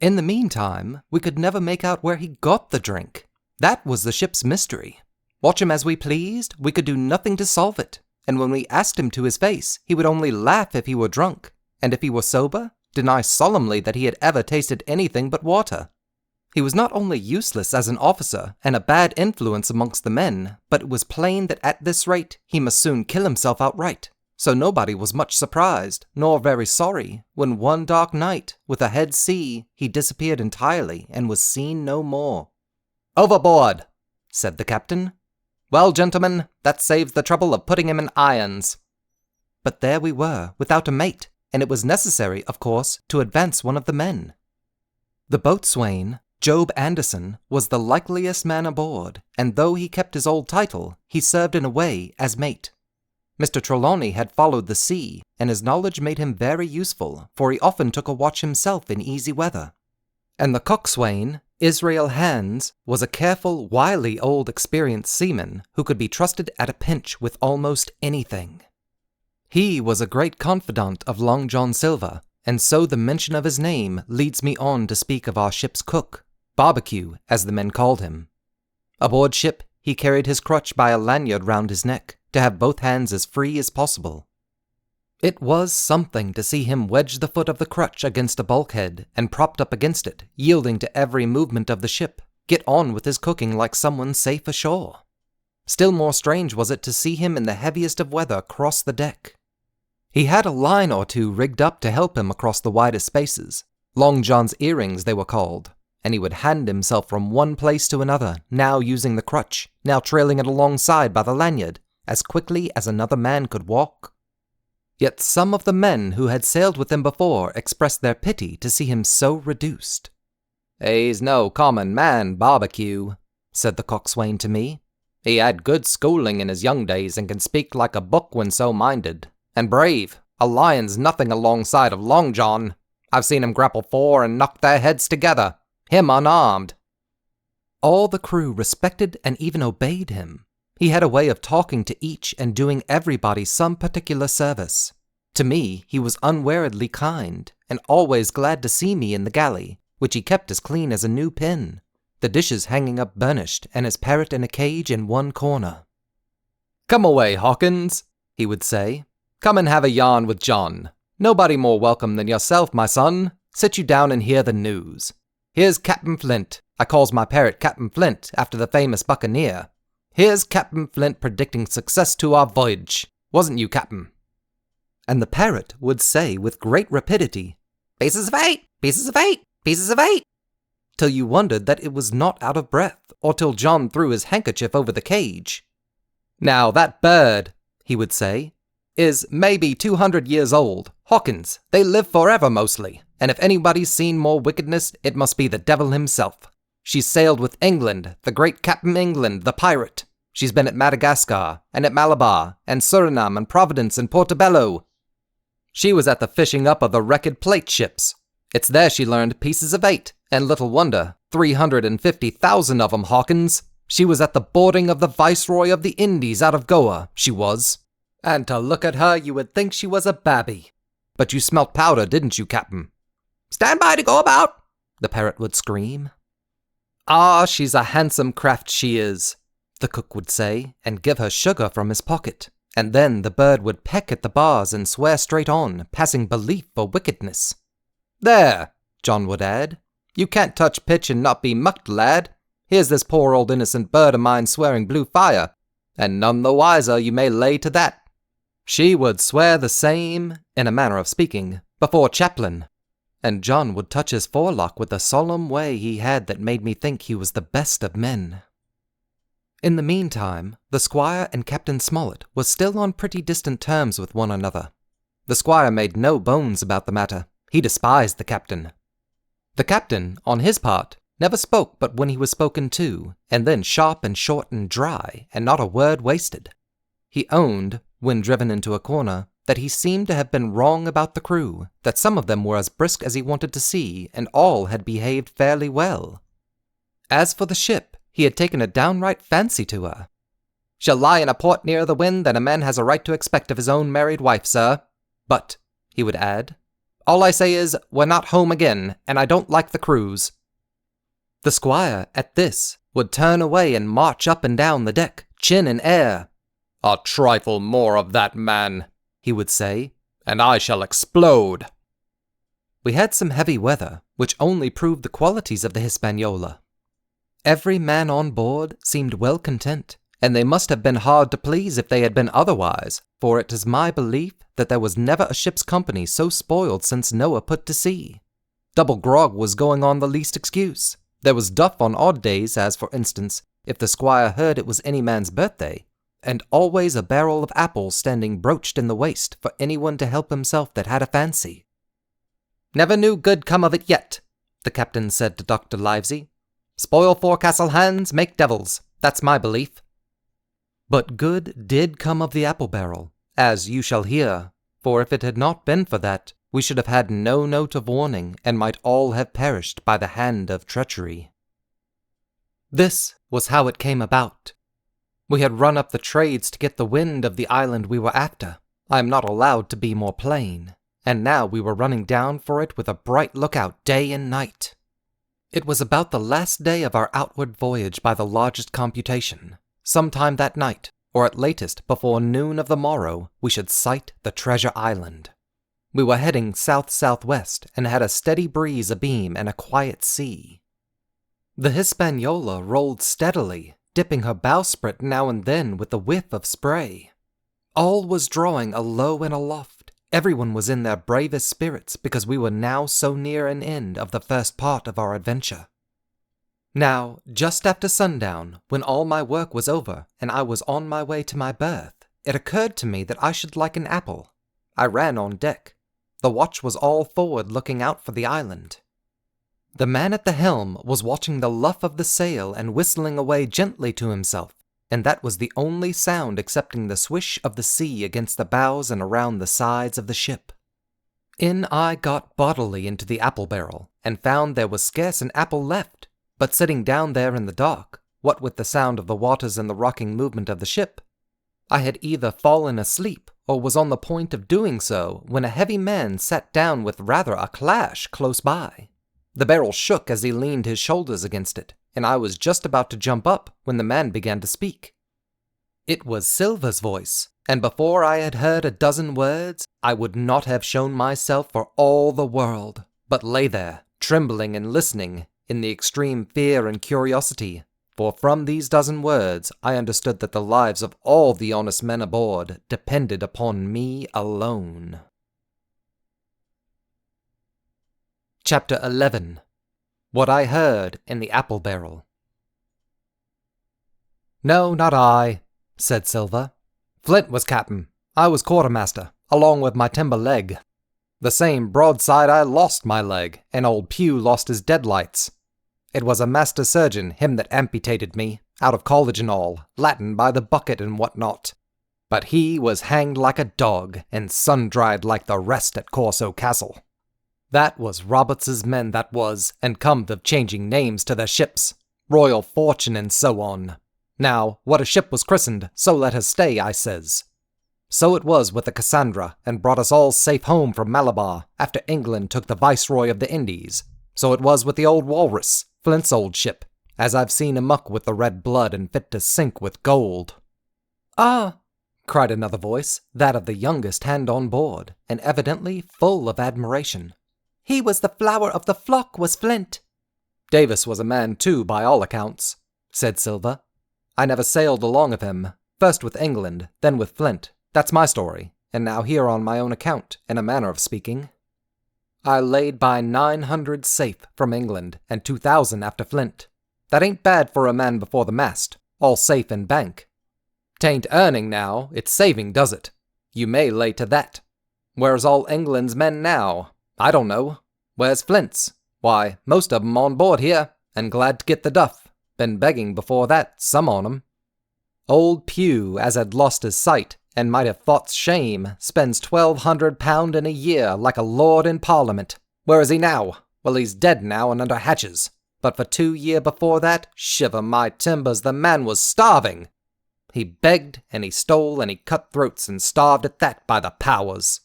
In the meantime, we could never make out where he got the drink. That was the ship's mystery. Watch him as we pleased, we could do nothing to solve it, and when we asked him to his face, he would only laugh if he were drunk, and if he were sober, deny solemnly that he had ever tasted anything but water. He was not only useless as an officer and a bad influence amongst the men, but it was plain that at this rate he must soon kill himself outright. So nobody was much surprised, nor very sorry, when one dark night, with a head sea, he disappeared entirely and was seen no more. "Overboard," said the captain. "Well, gentlemen, that saves the trouble of putting him in irons." But there we were, without a mate, and it was necessary, of course, to advance one of the men. The boatswain, Job Anderson, was the likeliest man aboard, and though he kept his old title, he served in a way as mate. Mr. Trelawney had followed the sea, and his knowledge made him very useful, for he often took a watch himself in easy weather. And the coxswain, Israel Hands, was a careful, wily old experienced seaman who could be trusted at a pinch with almost anything. He was a great confidant of Long John Silver, and so the mention of his name leads me on to speak of our ship's cook, Barbecue, as the men called him. Aboard ship, he carried his crutch by a lanyard round his neck, to have both hands as free as possible. It was something to see him wedge the foot of the crutch against a bulkhead, and propped up against it, yielding to every movement of the ship, get on with his cooking like someone safe ashore. Still more strange was it to see him in the heaviest of weather cross the deck. He had a line or two rigged up to help him across the widest spaces. Long John's earrings they were called, and he would hand himself from one place to another, now using the crutch, now trailing it alongside by the lanyard, as quickly as another man could walk. Yet some of the men who had sailed with him before expressed their pity to see him so reduced. "He's no common man, Barbecue," said the coxswain to me. "He had good schooling in his young days and can speak like a book when so minded. And brave, a lion's nothing alongside of Long John. I've seen him grapple 4 and knock their heads together, him unarmed." All the crew respected and even obeyed him. He had a way of talking to each and doing everybody some particular service. To me, he was unweariedly kind, and always glad to see me in the galley, which he kept as clean as a new pin, the dishes hanging up burnished, and his parrot in a cage in one corner. "Come away, Hawkins," he would say. "Come and have a yarn with John. Nobody more welcome than yourself, my son. Sit you down and hear the news. Here's Captain Flint. I calls my parrot Captain Flint after the famous buccaneer. Here's Captain Flint predicting success to our voyage. Wasn't you, Captain?" And the parrot would say with great rapidity, "Pieces of 8! Pieces of 8! Pieces of 8! Till you wondered that it was not out of breath, or till John threw his handkerchief over the cage. "Now that bird," he would say, "is maybe 200 years old. Hawkins, they live forever mostly, and if anybody's seen more wickedness, it must be the devil himself. She's sailed with England, the great Captain England, the pirate. She's been at Madagascar, and at Malabar, and Surinam, and Providence, and Portobello. She was at the fishing up of the wrecked plate ships. It's there she learned pieces of 8, and little wonder, 350,000 of 'em, Hawkins. She was at the boarding of the Viceroy of the Indies out of Goa, she was. And to look at her, you would think she was a babby. But you smelt powder, didn't you, Captain?" Stand by to go about!" the parrot would scream. "Ah, she's a handsome craft, she is," the cook would say, and give her sugar from his pocket. And then the bird would peck at the bars and swear straight on, passing belief for wickedness. "There," John would add, "you can't touch pitch and not be mucked, lad. Here's this poor old innocent bird of mine swearing blue fire, and none the wiser, you may lay to that." She would swear the same, in a manner of speaking, before Chaplin, and John would touch his forelock with a solemn way he had that made me think he was the best of men. In the meantime, the squire and Captain Smollett were still on pretty distant terms with one another. The squire made no bones about the matter. He despised the captain. The captain, on his part, never spoke but when he was spoken to, and then sharp and short and dry, and not a word wasted. He owned, when driven into a corner, that he seemed to have been wrong about the crew, that some of them were as brisk as he wanted to see, and all had behaved fairly well. As for the ship, he had taken a downright fancy to her. "She'll lie in a port nearer the wind than a man has a right to expect of his own married wife, sir. But," he would add, "all I say is, we're not home again, and I don't like the cruise." The squire, at this, would turn away and march up and down the deck, chin in air. "A trifle more of that, man," he would say, "and I shall explode." We had some heavy weather, which only proved the qualities of the Hispaniola. Every man on board seemed well content, and they must have been hard to please if they had been otherwise, for it is my belief that there was never a ship's company so spoiled since Noah put to sea. Double grog was going on the least excuse. There was duff on odd days, as for instance, if the squire heard it was any man's birthday, and always a barrel of apples standing broached in the waist for anyone to help himself that had a fancy. "Never knew good come of it yet," the captain said to Dr. Livesey. "Spoil forecastle hands, make devils. That's my belief." But good did come of the apple barrel, as you shall hear, for if it had not been for that, we should have had no note of warning and might all have perished by the hand of treachery. This was how it came about. We had run up the trades to get the wind of the island we were after. I am not allowed to be more plain. And now we were running down for it with a bright lookout day and night. It was about the last day of our outward voyage by the largest computation. Sometime that night, or at latest before noon of the morrow, we should sight the treasure island. We were heading south-southwest and had a steady breeze abeam and a quiet sea. The Hispaniola rolled steadily, dipping her bowsprit now and then with a whiff of spray. All was drawing alow and aloft. Everyone was in their bravest spirits because we were now so near an end of the first part of our adventure. Now, just after sundown, when all my work was over and I was on my way to my berth, it occurred to me that I should like an apple. I ran on deck. The watch was all forward looking out for the island. The man at the helm was watching the luff of the sail and whistling away gently to himself, and that was the only sound excepting the swish of the sea against the bows and around the sides of the ship. In I got bodily into the apple barrel, and found there was scarce an apple left, but sitting down there in the dark, what with the sound of the waters and the rocking movement of the ship, I had either fallen asleep or was on the point of doing so when a heavy man sat down with rather a clash close by. The barrel shook as he leaned his shoulders against it, and I was just about to jump up when the man began to speak. It was Silver's voice, and before I had heard a dozen words, I would not have shown myself for all the world, but lay there, trembling and listening, in the extreme fear and curiosity, for from these dozen words I understood that the lives of all the honest men aboard depended upon me alone. Chapter 11. What I Heard in the Apple Barrel. "No, not I," said Silver. "Flint was captain. I was quartermaster, along with my timber leg. The same broadside I lost my leg, and old Pew lost his deadlights. It was a master surgeon, him that amputated me, out of college and all, Latin by the bucket and what not. But he was hanged like a dog, and sun-dried like the rest at Corso Castle. That was Roberts's men, that was, and comed of changing names to their ships, Royal Fortune and so on. Now, what a ship was christened, so let her stay, I says. So it was with the Cassandra, and brought us all safe home from Malabar, after England took the Viceroy of the Indies. So it was with the old Walrus, Flint's old ship, as I've seen amuck with the red blood and fit to sink with gold." "Ah!" cried another voice, that of the youngest hand on board, and evidently full of admiration. "He was the flower of the flock, was Flint." "Davis was a man too, by all accounts," said Silver. "I never sailed along of him, first with England, then with Flint. That's my story, and now here on my own account, in a manner of speaking. I laid by 900 safe from England, and 2,000 after Flint. That ain't bad for a man before the mast, all safe in bank. 'Tain't earning now, it's saving, does it? You may lay to that. Where's all England's men now? I don't know. Where's Flint's? Why, most of 'em on board here, and glad to get the duff. Been begging before that, some on 'em. Old Pew, as had lost his sight, and might have thought shame, spends £1,200 in a year like a lord in Parliament. Where is he now? Well, he's dead now and under hatches. But for 2 years before that, shiver my timbers, the man was starving. He begged, and he stole, and he cut throats, and starved at that, by the powers."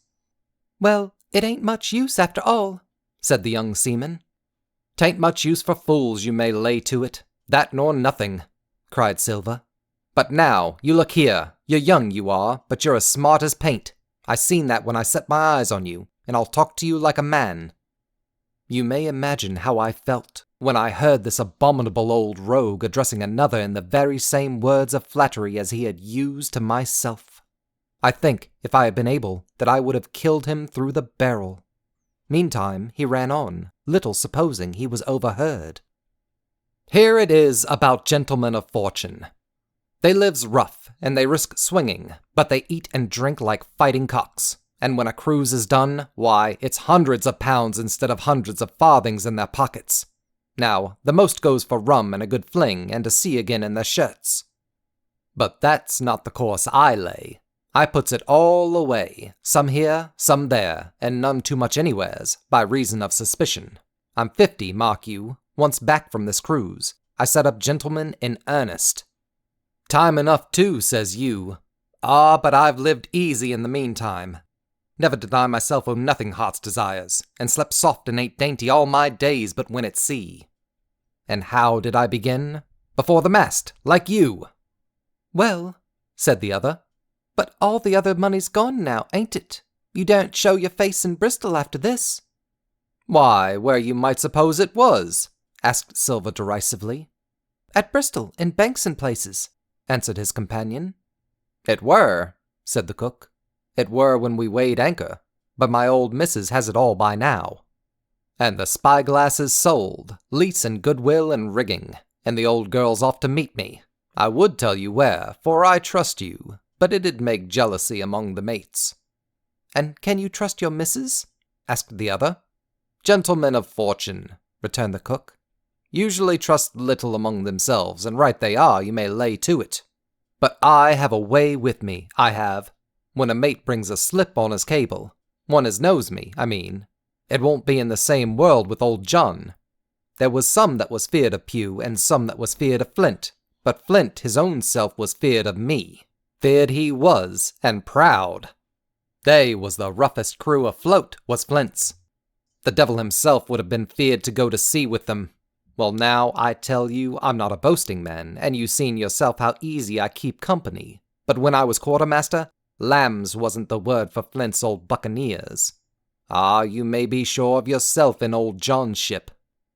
"Well, it ain't much use after all," said the young seaman. "'Tain't much use for fools, you may lay to it. That nor nothing," cried Silver. "But now, you look here. You're young, you are, but you're as smart as paint. I seen that when I set my eyes on you, and I'll talk to you like a man. You may imagine how I felt when I heard this abominable old rogue addressing another in the very same words of flattery as he had used to myself. I think, if I had been able, that I would have killed him through the barrel. Meantime, he ran on, little supposing he was overheard. Here it is about gentlemen of fortune. They lives rough, and they risk swinging, but they eat and drink like fighting cocks. And when a cruise is done, why, it's hundreds of pounds instead of hundreds of farthings in their pockets. Now, the most goes for rum and a good fling, and to sea again in their shirts. But that's not the course I lay. I puts it all away, some here, some there, and none too much anywheres, by reason of suspicion. I'm 50, mark you. Once back from this cruise, I set up gentlemen in earnest. Time enough too, says you. Ah, but I've lived easy in the meantime. Never deny myself o' nothing heart's desires, and slept soft and ate dainty all my days but when at sea. And how did I begin? Before the mast, like you. Well, said the other, but all the other money's gone now, ain't it? You daren't show your face in Bristol after this. Why, where you might suppose it was? Asked Silver derisively. At Bristol, in banks and places, answered his companion. It were, said the cook. It were when we weighed anchor, but my old missus has it all by now. And the spyglass is sold, lease and goodwill and rigging, and the old girl's off to meet me. I would tell you where, for I trust you, but it'd make jealousy among the mates. And can you trust your missus? Asked the other. Gentlemen of fortune, returned the cook, usually trust little among themselves, and right they are, you may lay to it. But I have a way with me, I have. When a mate brings a slip on his cable, one as knows me, I mean, it won't be in the same world with old John. There was some that was feared of Pew, and some that was feared of Flint, but Flint his own self was feared of me. Feared he was, and proud. They was the roughest crew afloat, was Flint's. The devil himself would have been feared to go to sea with them. Well now, I tell you, I'm not a boasting man, and you seen yourself how easy I keep company. But when I was quartermaster, lambs wasn't the word for Flint's old buccaneers. Ah, you may be sure of yourself in old John's ship.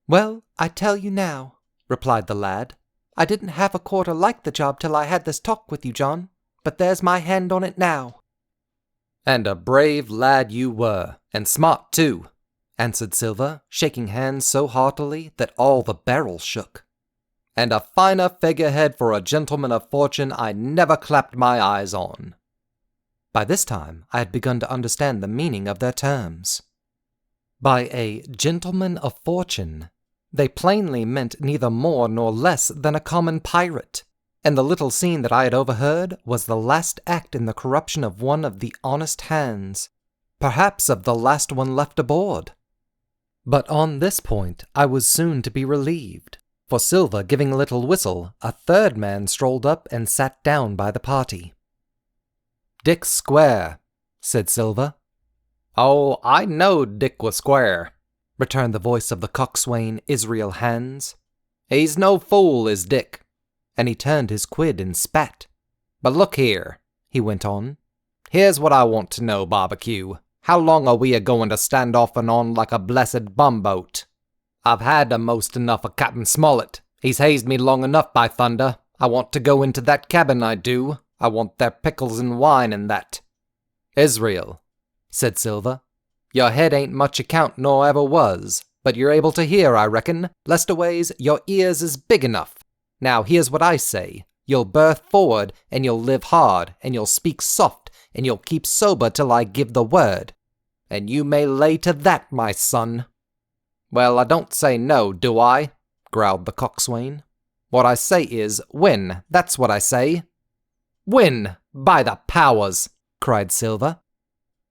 Well, I tell you now, replied the lad, I didn't half a quarter like the job till I had this talk with you, John, but there's my hand on it now. And a brave lad you were, and smart too, answered Silver, shaking hands so heartily that all the barrel shook. And a finer figurehead for a gentleman of fortune I never clapped my eyes on. By this time I had begun to understand the meaning of their terms. By a gentleman of fortune, they plainly meant neither more nor less than a common pirate, and the little scene that I had overheard was the last act in the corruption of one of the honest hands, perhaps of the last one left aboard. But on this point I was soon to be relieved, for Silver giving a little whistle, a third man strolled up and sat down by the party. Dick Square, said Silver. Oh, I knowed Dick was square, returned the voice of the coxswain Israel Hands. He's no fool, is Dick. And he turned his quid and spat. But look here, he went on. Here's what I want to know, Barbecue. How long are we a-going to stand off and on like a blessed bumboat? I've had a'most enough of Captain Smollett. He's hazed me long enough, by thunder. I want to go into that cabin, I do. I want their pickles and wine and that. Israel, said Silver, your head ain't much account nor ever was, but you're able to hear, I reckon. Leastways, your ears is big enough. Now here's what I say. You'll berth forward, and you'll live hard, and you'll speak soft, and you'll keep sober till I give the word. And you may lay to that, my son. Well, I don't say no, do I? Growled the coxswain. What I say is, win, that's what I say. Win, by the powers, cried Silver.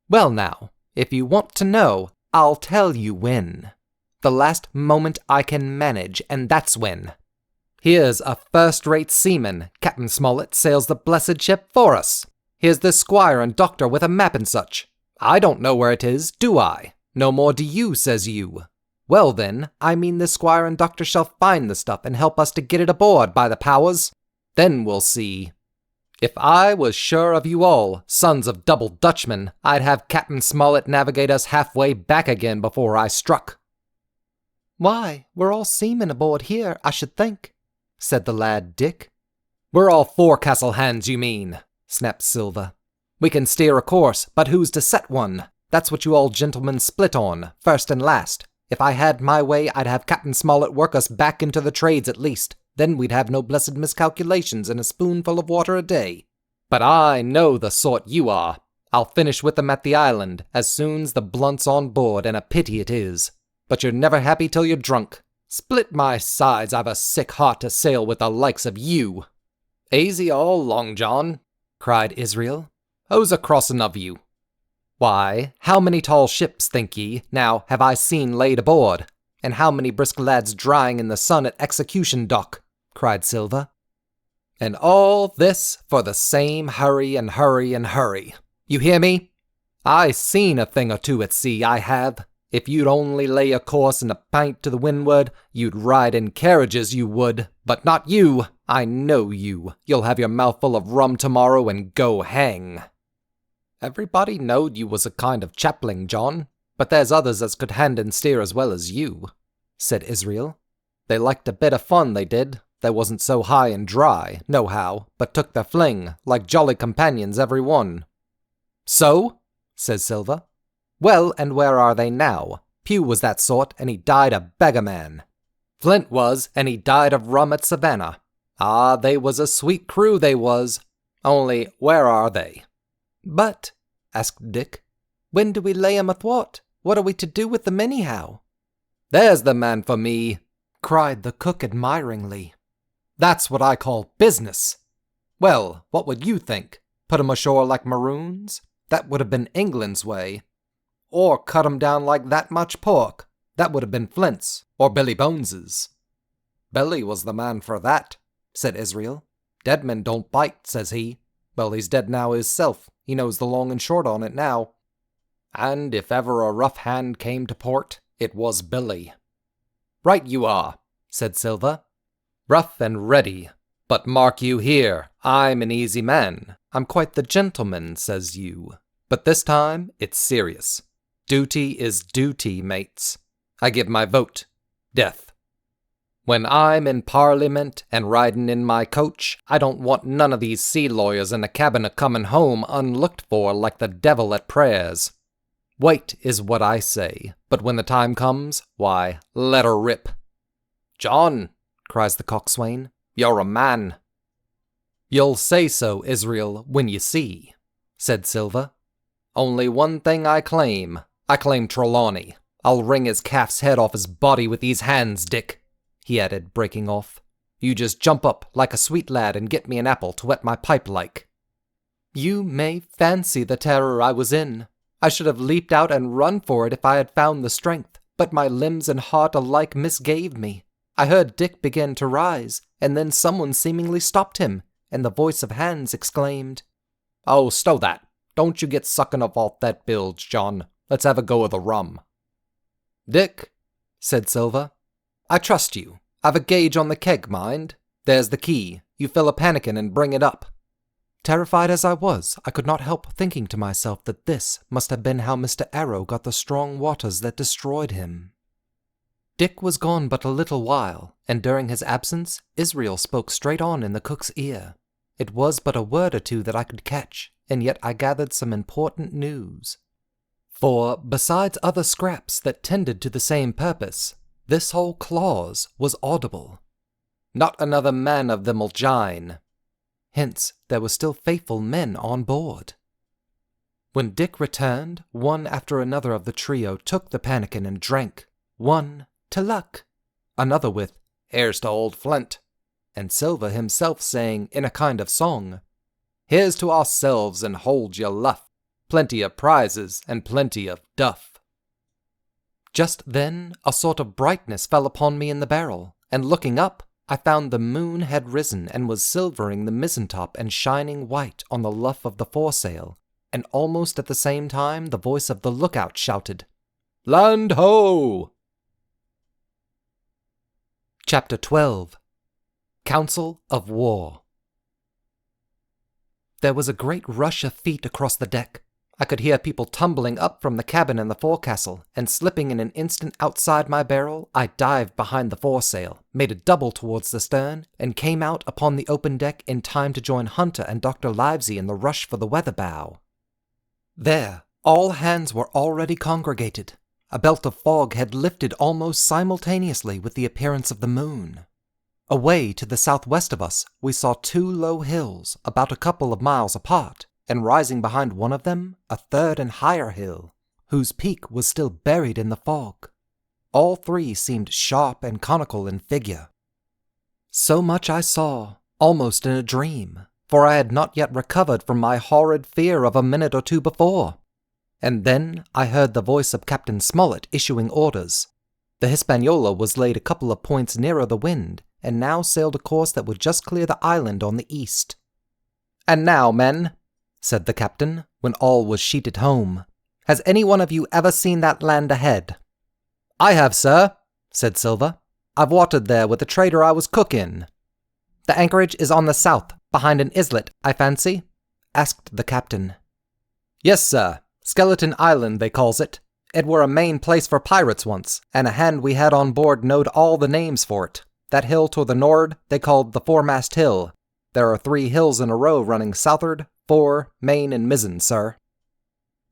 Well now, if you want to know, I'll tell you when. The last moment I can manage, and that's when. Here's a first-rate seaman, Captain Smollett sails the blessed ship for us. Here's this squire and doctor with a map and such. I don't know where it is, do I? No more do you, says you. Well then, I mean this squire and doctor shall find the stuff and help us to get it aboard, by the powers. Then we'll see. If I was sure of you all, sons of double Dutchmen, I'd have Captain Smollett navigate us halfway back again before I struck. Why, we're all seamen aboard here, I should think, said the lad Dick. We're all forecastle hands, you mean, snapped Silver. We can steer a course, but who's to set one? That's what you all gentlemen split on, first and last. If I had my way, I'd have Captain Smollett work us back into the trades at least. Then we'd have no blessed miscalculations and a spoonful of water a day. But I know the sort you are. I'll finish with them at the island, as soon's the blunt's on board, and a pity it is. But you're never happy till you're drunk. Split my sides, I've a sick heart to sail with the likes of you. Easy all, Long John, cried Israel. Who's a-crossin' of you? Why, how many tall ships, think ye, now have I seen laid aboard? And how many brisk lads drying in the sun at Execution Dock? Cried Silver. And all this for the same hurry and hurry and hurry. You hear me? I seen a thing or two at sea, I have. If you'd only lay a course and a pint to the windward, you'd ride in carriages, you would. But not you. I know you. You'll have your mouthful of rum tomorrow and go hang. Everybody knowed you was a kind of chaplain, John, but there's others as could hand and steer as well as you, said Israel. They liked a bit of fun, they did. They wasn't so high and dry, nohow, but took their fling, like jolly companions every one. So? Says Silver. Well, and where are they now? Pugh was that sort, and he died a beggar-man. Flint was, and he died of rum at Savannah. Ah, they was a sweet crew, they was. Only, where are they? But, asked Dick, when do we lay 'em athwart? What are we to do with them anyhow? There's the man for me, cried the cook admiringly. That's what I call business. Well, what would you think? Put 'em ashore like maroons? That would have been England's way. Or cut 'em down like that much pork? That would have been Flint's, or Billy Bones's. Billy was the man for that, said Israel. Dead men don't bite, says he. Well, he's dead now hisself. He knows the long and short on it now. And if ever a rough hand came to port, it was Billy. Right you are, said Silver. Rough and ready. But mark you here, I'm an easy man. I'm quite the gentleman, says you. But this time, it's serious. Duty is duty, mates. I give my vote. Death. When I'm in Parliament and ridin' in my coach, I don't want none of these sea lawyers in a cabin a-comin' home unlooked for like the devil at prayers. Wait is what I say, but when the time comes, why, let her rip. John, cries the coxswain, you're a man. You'll say so, Israel, when you see, said Silver. Only one thing I claim Trelawney. I'll wring his calf's head off his body with these hands, Dick, he added, breaking off. You just jump up like a sweet lad and get me an apple to wet my pipe like. You may fancy the terror I was in. I should have leaped out and run for it if I had found the strength, but my limbs and heart alike misgave me. I heard Dick begin to rise, and then someone seemingly stopped him, and the voice of Hans exclaimed, Oh, stow that. Don't you get suckin' up off that bilge, John. Let's have a go of the rum. Dick, said Silver, I trust you. I've a gauge on the keg, mind. There's the key. You fill a pannikin and bring it up. Terrified as I was, I could not help thinking to myself that this must have been how Mr. Arrow got the strong waters that destroyed him. Dick was gone but a little while, and during his absence, Israel spoke straight on in the cook's ear. It was but a word or two that I could catch, and yet I gathered some important news. For, besides other scraps that tended to the same purpose, this whole clause was audible. Not another man of them'll jine. Hence, there were still faithful men on board. When Dick returned, one after another of the trio took the pannikin and drank. One, to luck. Another with, Here's to old Flint. And Silver himself saying, in a kind of song, Here's to ourselves and hold your luff. Plenty of prizes and plenty of duff. Just then, a sort of brightness fell upon me in the barrel, and looking up, I found the moon had risen and was silvering the mizentop and shining white on the luff of the foresail, and almost at the same time the voice of the lookout shouted, Land ho! Chapter 12. Council of War. There was a great rush of feet across the deck, I could hear people tumbling up from the cabin in the forecastle, and slipping in an instant outside my barrel, I dived behind the foresail, made a double towards the stern, and came out upon the open deck in time to join Hunter and Dr. Livesey in the rush for the weather bow. There, all hands were already congregated. A belt of fog had lifted almost simultaneously with the appearance of the moon. Away to the southwest of us, we saw two low hills, about a couple of miles apart, and rising behind one of them, a third and higher hill, whose peak was still buried in the fog. All three seemed sharp and conical in figure. So much I saw, almost in a dream, for I had not yet recovered from my horrid fear of a minute or two before. And then I heard the voice of Captain Smollett issuing orders. The Hispaniola was laid a couple of points nearer the wind, and now sailed a course that would just clear the island on the east. "And now, men," said the captain, when all was sheeted home, "has any one of you ever seen that land ahead?" "I have, sir," said Silver. "I've watered there with the trader I was cook in." "The anchorage is on the south, behind an islet, I fancy?" asked the captain. "Yes, sir. Skeleton Island, they calls it. It were a main place for pirates once, and a hand we had on board knowed all the names for it. That hill to the nor'ard they called the Foremast Hill. There are 3 hills in a row running south'ard, fore, main, and mizzen, sir."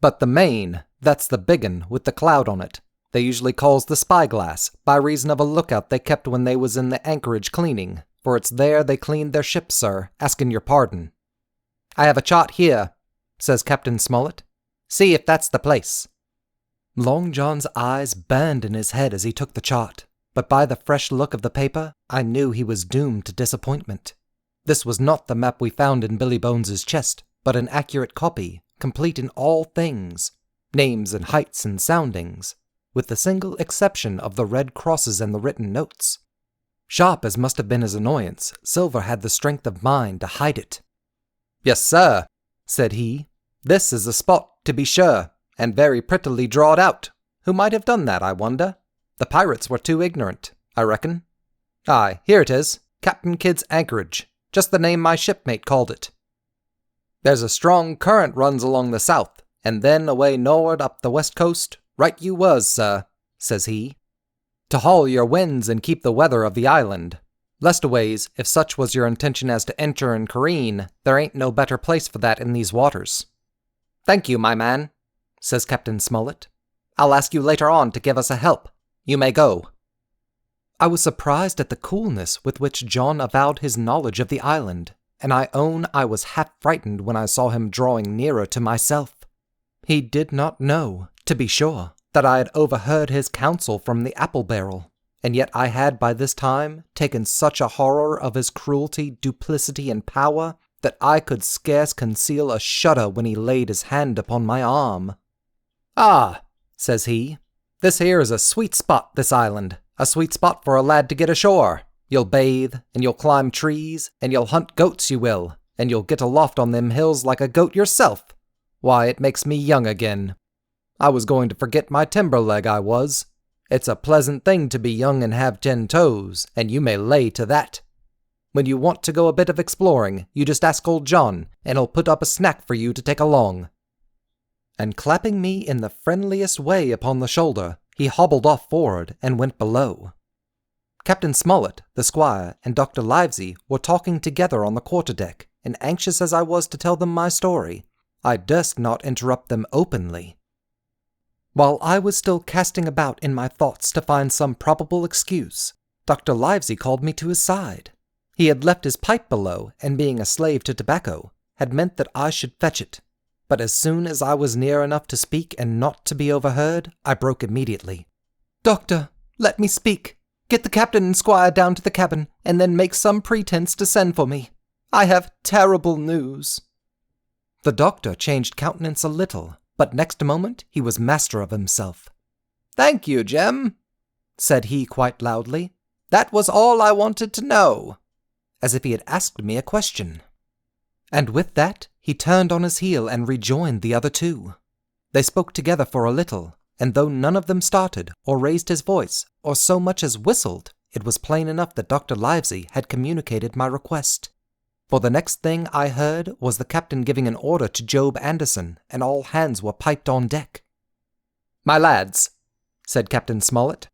"But the main, that's the big 'un with the cloud on it. They usually calls the Spyglass, by reason of a lookout they kept when they was in the anchorage cleaning, for it's there they cleaned their ships, sir, asking your pardon." "I have a chart here," says Captain Smollett. "See if that's the place." Long John's eyes burned in his head as he took the chart, but by the fresh look of the paper, I knew he was doomed to disappointment. This was not the map we found in Billy Bones's chest, but an accurate copy, complete in all things, names and heights and soundings, with the single exception of the red crosses and the written notes. Sharp as must have been his annoyance, Silver had the strength of mind to hide it. "Yes, sir," said he. "This is the spot, to be sure, and very prettily drawed out. Who might have done that, I wonder? The pirates were too ignorant, I reckon. Aye, here it is, Captain Kidd's anchorage, just the name my shipmate called it. There's a strong current runs along the south, and then away nor'ard up the west coast. Right you was, sir," says he, "to haul your winds and keep the weather of the island. Leastways, if such was your intention as to enter and careen, there ain't no better place for that in these waters." "Thank you, my man," says Captain Smollett. "I'll ask you later on to give us a help. You may go." I was surprised at the coolness with which John avowed his knowledge of the island, and I own I was half frightened when I saw him drawing nearer to myself. He did not know, to be sure, that I had overheard his counsel from the apple barrel, and yet I had by this time taken such a horror of his cruelty, duplicity, and power that I could scarce conceal a shudder when he laid his hand upon my arm. "Ah," says he, "this here is a sweet spot, this island, a sweet spot for a lad to get ashore. You'll bathe, and you'll climb trees, and you'll hunt goats, you will, and you'll get aloft on them hills like a goat yourself. Why, it makes me young again. I was going to forget my timber leg, I was. It's a pleasant thing to be young and have 10 toes, and you may lay to that. When you want to go a bit of exploring, you just ask old John, and he'll put up a snack for you to take along." And clapping me in the friendliest way upon the shoulder, he hobbled off forward and went below. Captain Smollett, the squire, and Dr. Livesey were talking together on the quarter-deck, and anxious as I was to tell them my story, I durst not interrupt them openly. While I was still casting about in my thoughts to find some probable excuse, Dr. Livesey called me to his side. He had left his pipe below, and being a slave to tobacco, had meant that I should fetch it. But as soon as I was near enough to speak and not to be overheard, I broke immediately. "Doctor, let me speak. Get the captain and squire down to the cabin, and then make some pretense to send for me. I have terrible news." The doctor changed countenance a little, but next moment he was master of himself. "Thank you, Jem," said he quite loudly. "That was all I wanted to know," as if he had asked me a question. And with that, he turned on his heel and rejoined the other two. They spoke together for a little, and though none of them started, or raised his voice, or so much as whistled, it was plain enough that Dr. Livesey had communicated my request. For the next thing I heard was the captain giving an order to Job Anderson, and all hands were piped on deck. "My lads," said Captain Smollett,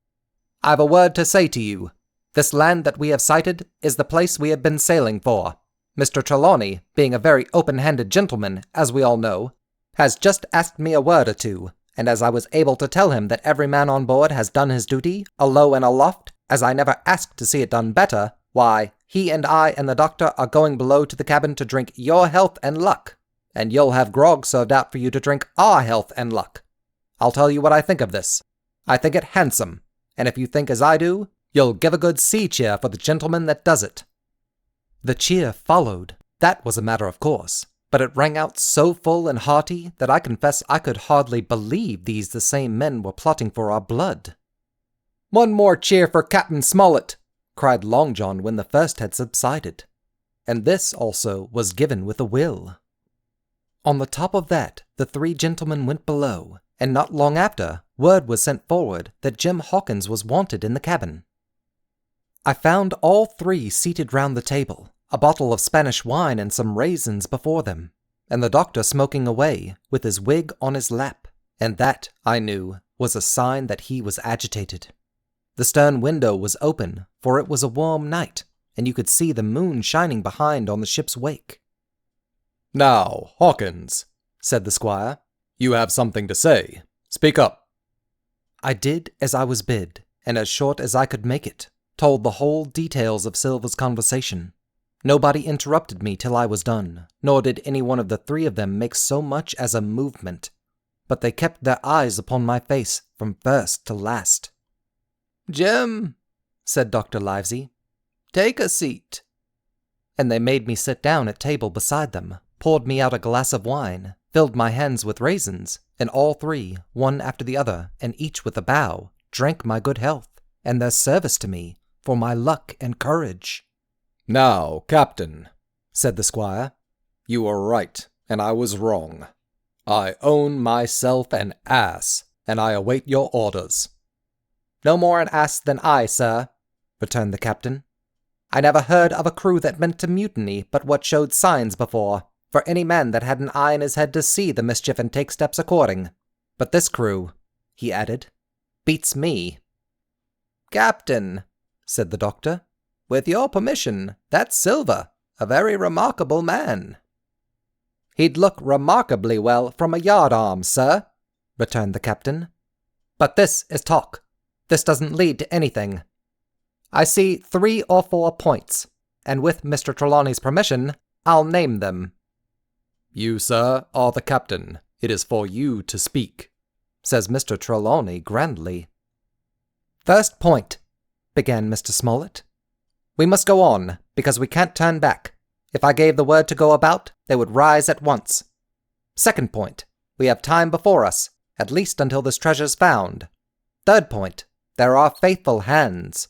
"I've a word to say to you. This land that we have sighted is the place we have been sailing for. Mr. Trelawney, being a very open-handed gentleman, as we all know, has just asked me a word or two, and as I was able to tell him that every man on board has done his duty, alow and aloft, as I never asked to see it done better, why, he and I and the doctor are going below to the cabin to drink your health and luck, and you'll have grog served out for you to drink our health and luck. I'll tell you what I think of this. I think it handsome, and if you think as I do, you'll give a good sea cheer for the gentleman that does it." The cheer followed. That was a matter of course, but it rang out so full and hearty that I confess I could hardly believe these the same men were plotting for our blood. "One more cheer for Captain Smollett!" cried Long John when the first had subsided, and this also was given with a will. On the top of that, the three gentlemen went below, and not long after, word was sent forward that Jim Hawkins was wanted in the cabin. I found all three seated round the table, a bottle of Spanish wine and some raisins before them, and the doctor smoking away, with his wig on his lap, and that, I knew, was a sign that he was agitated. The stern window was open, for it was a warm night, and you could see the moon shining behind on the ship's wake. "Now, Hawkins," said the squire, "you have something to say. Speak up." I did as I was bid, and as short as I could make it, told the whole details of Silver's conversation. Nobody interrupted me till I was done, nor did any one of the three of them make so much as a movement, but they kept their eyes upon my face from first to last. "Jim," said Dr. Livesey, "take a seat." And they made me sit down at table beside them, poured me out a glass of wine, filled my hands with raisins, and all three, one after the other, and each with a bow, drank my good health, and their service to me, for my luck and courage. "Now, Captain," said the squire, "you were right, and I was wrong. I own myself an ass, and I await your orders." "No more an ass than I, sir," returned the captain. "I never heard of a crew that meant to mutiny but what showed signs before, for any man that had an eye in his head to see the mischief and take steps according. But this crew," he added, "beats me." "Captain," said the doctor, "with your permission, that's Silver, a very remarkable man." "He'd look remarkably well from a yardarm, sir," returned the captain. "But this is talk. This doesn't lead to anything. I see 3 or 4 points, and with Mr. Trelawney's permission, I'll name them." "You, sir, are the captain. It is for you to speak," says Mr. Trelawney grandly. "First point," began Mr. Smollett. "We must go on, because we can't turn back. If I gave the word to go about, they would rise at once. Second point, we have time before us, at least until this treasure's found. Third point, there are faithful hands.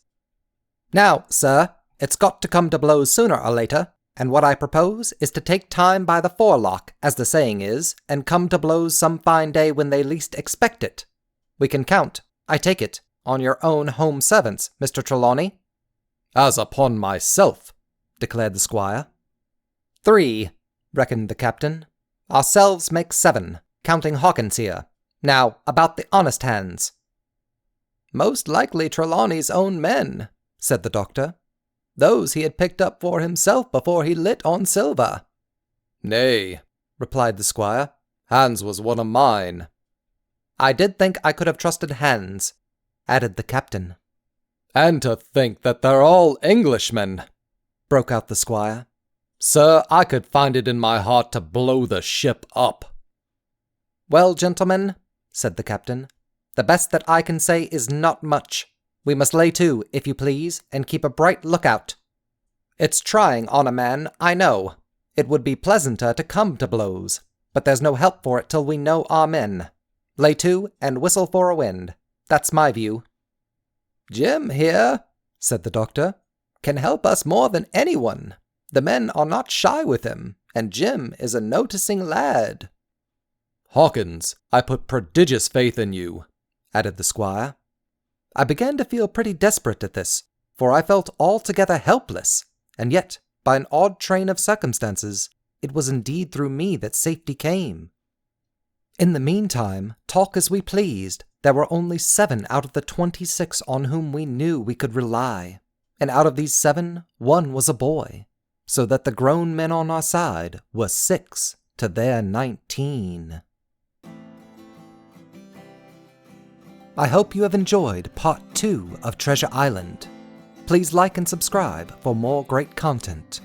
Now, sir, it's got to come to blows sooner or later, and what I propose is to take time by the forelock, as the saying is, and come to blows some fine day when they least expect it. We can count, I take it, on your own home servants, Mr. Trelawney." "As upon myself," declared the squire. 3, reckoned the captain. "Ourselves make 7, counting Hawkins here. Now, about the honest hands." "Most likely Trelawney's own men," said the doctor. "Those he had picked up for himself before he lit on Silver." "Nay," replied the squire, "Hans was one of mine." "I did think I could have trusted Hans," added the captain. "And to think that they're all Englishmen," broke out the squire. "Sir, I could find it in my heart to blow the ship up." "Well, gentlemen," said the captain, "the best that I can say is not much. We must lay to, if you please, and keep a bright lookout. It's trying on a man, I know. It would be pleasanter to come to blows, but there's no help for it till we know our men. Lay to, and whistle for a wind. That's my view." "Jim here," said the doctor, "can help us more than anyone. The men are not shy with him, and Jim is a noticing lad." "Hawkins, I put prodigious faith in you," added the squire. I began to feel pretty desperate at this, for I felt altogether helpless, and yet By an odd train of circumstances, it was indeed through me that safety came. In the meantime, talk as we pleased, there were only 7 out of the 26 on whom we knew we could rely, and out of these 7, 1 was a boy, so that the grown men on our side were 6 to their 19. I hope you have enjoyed Part 2 of Treasure Island. Please like and subscribe for more great content.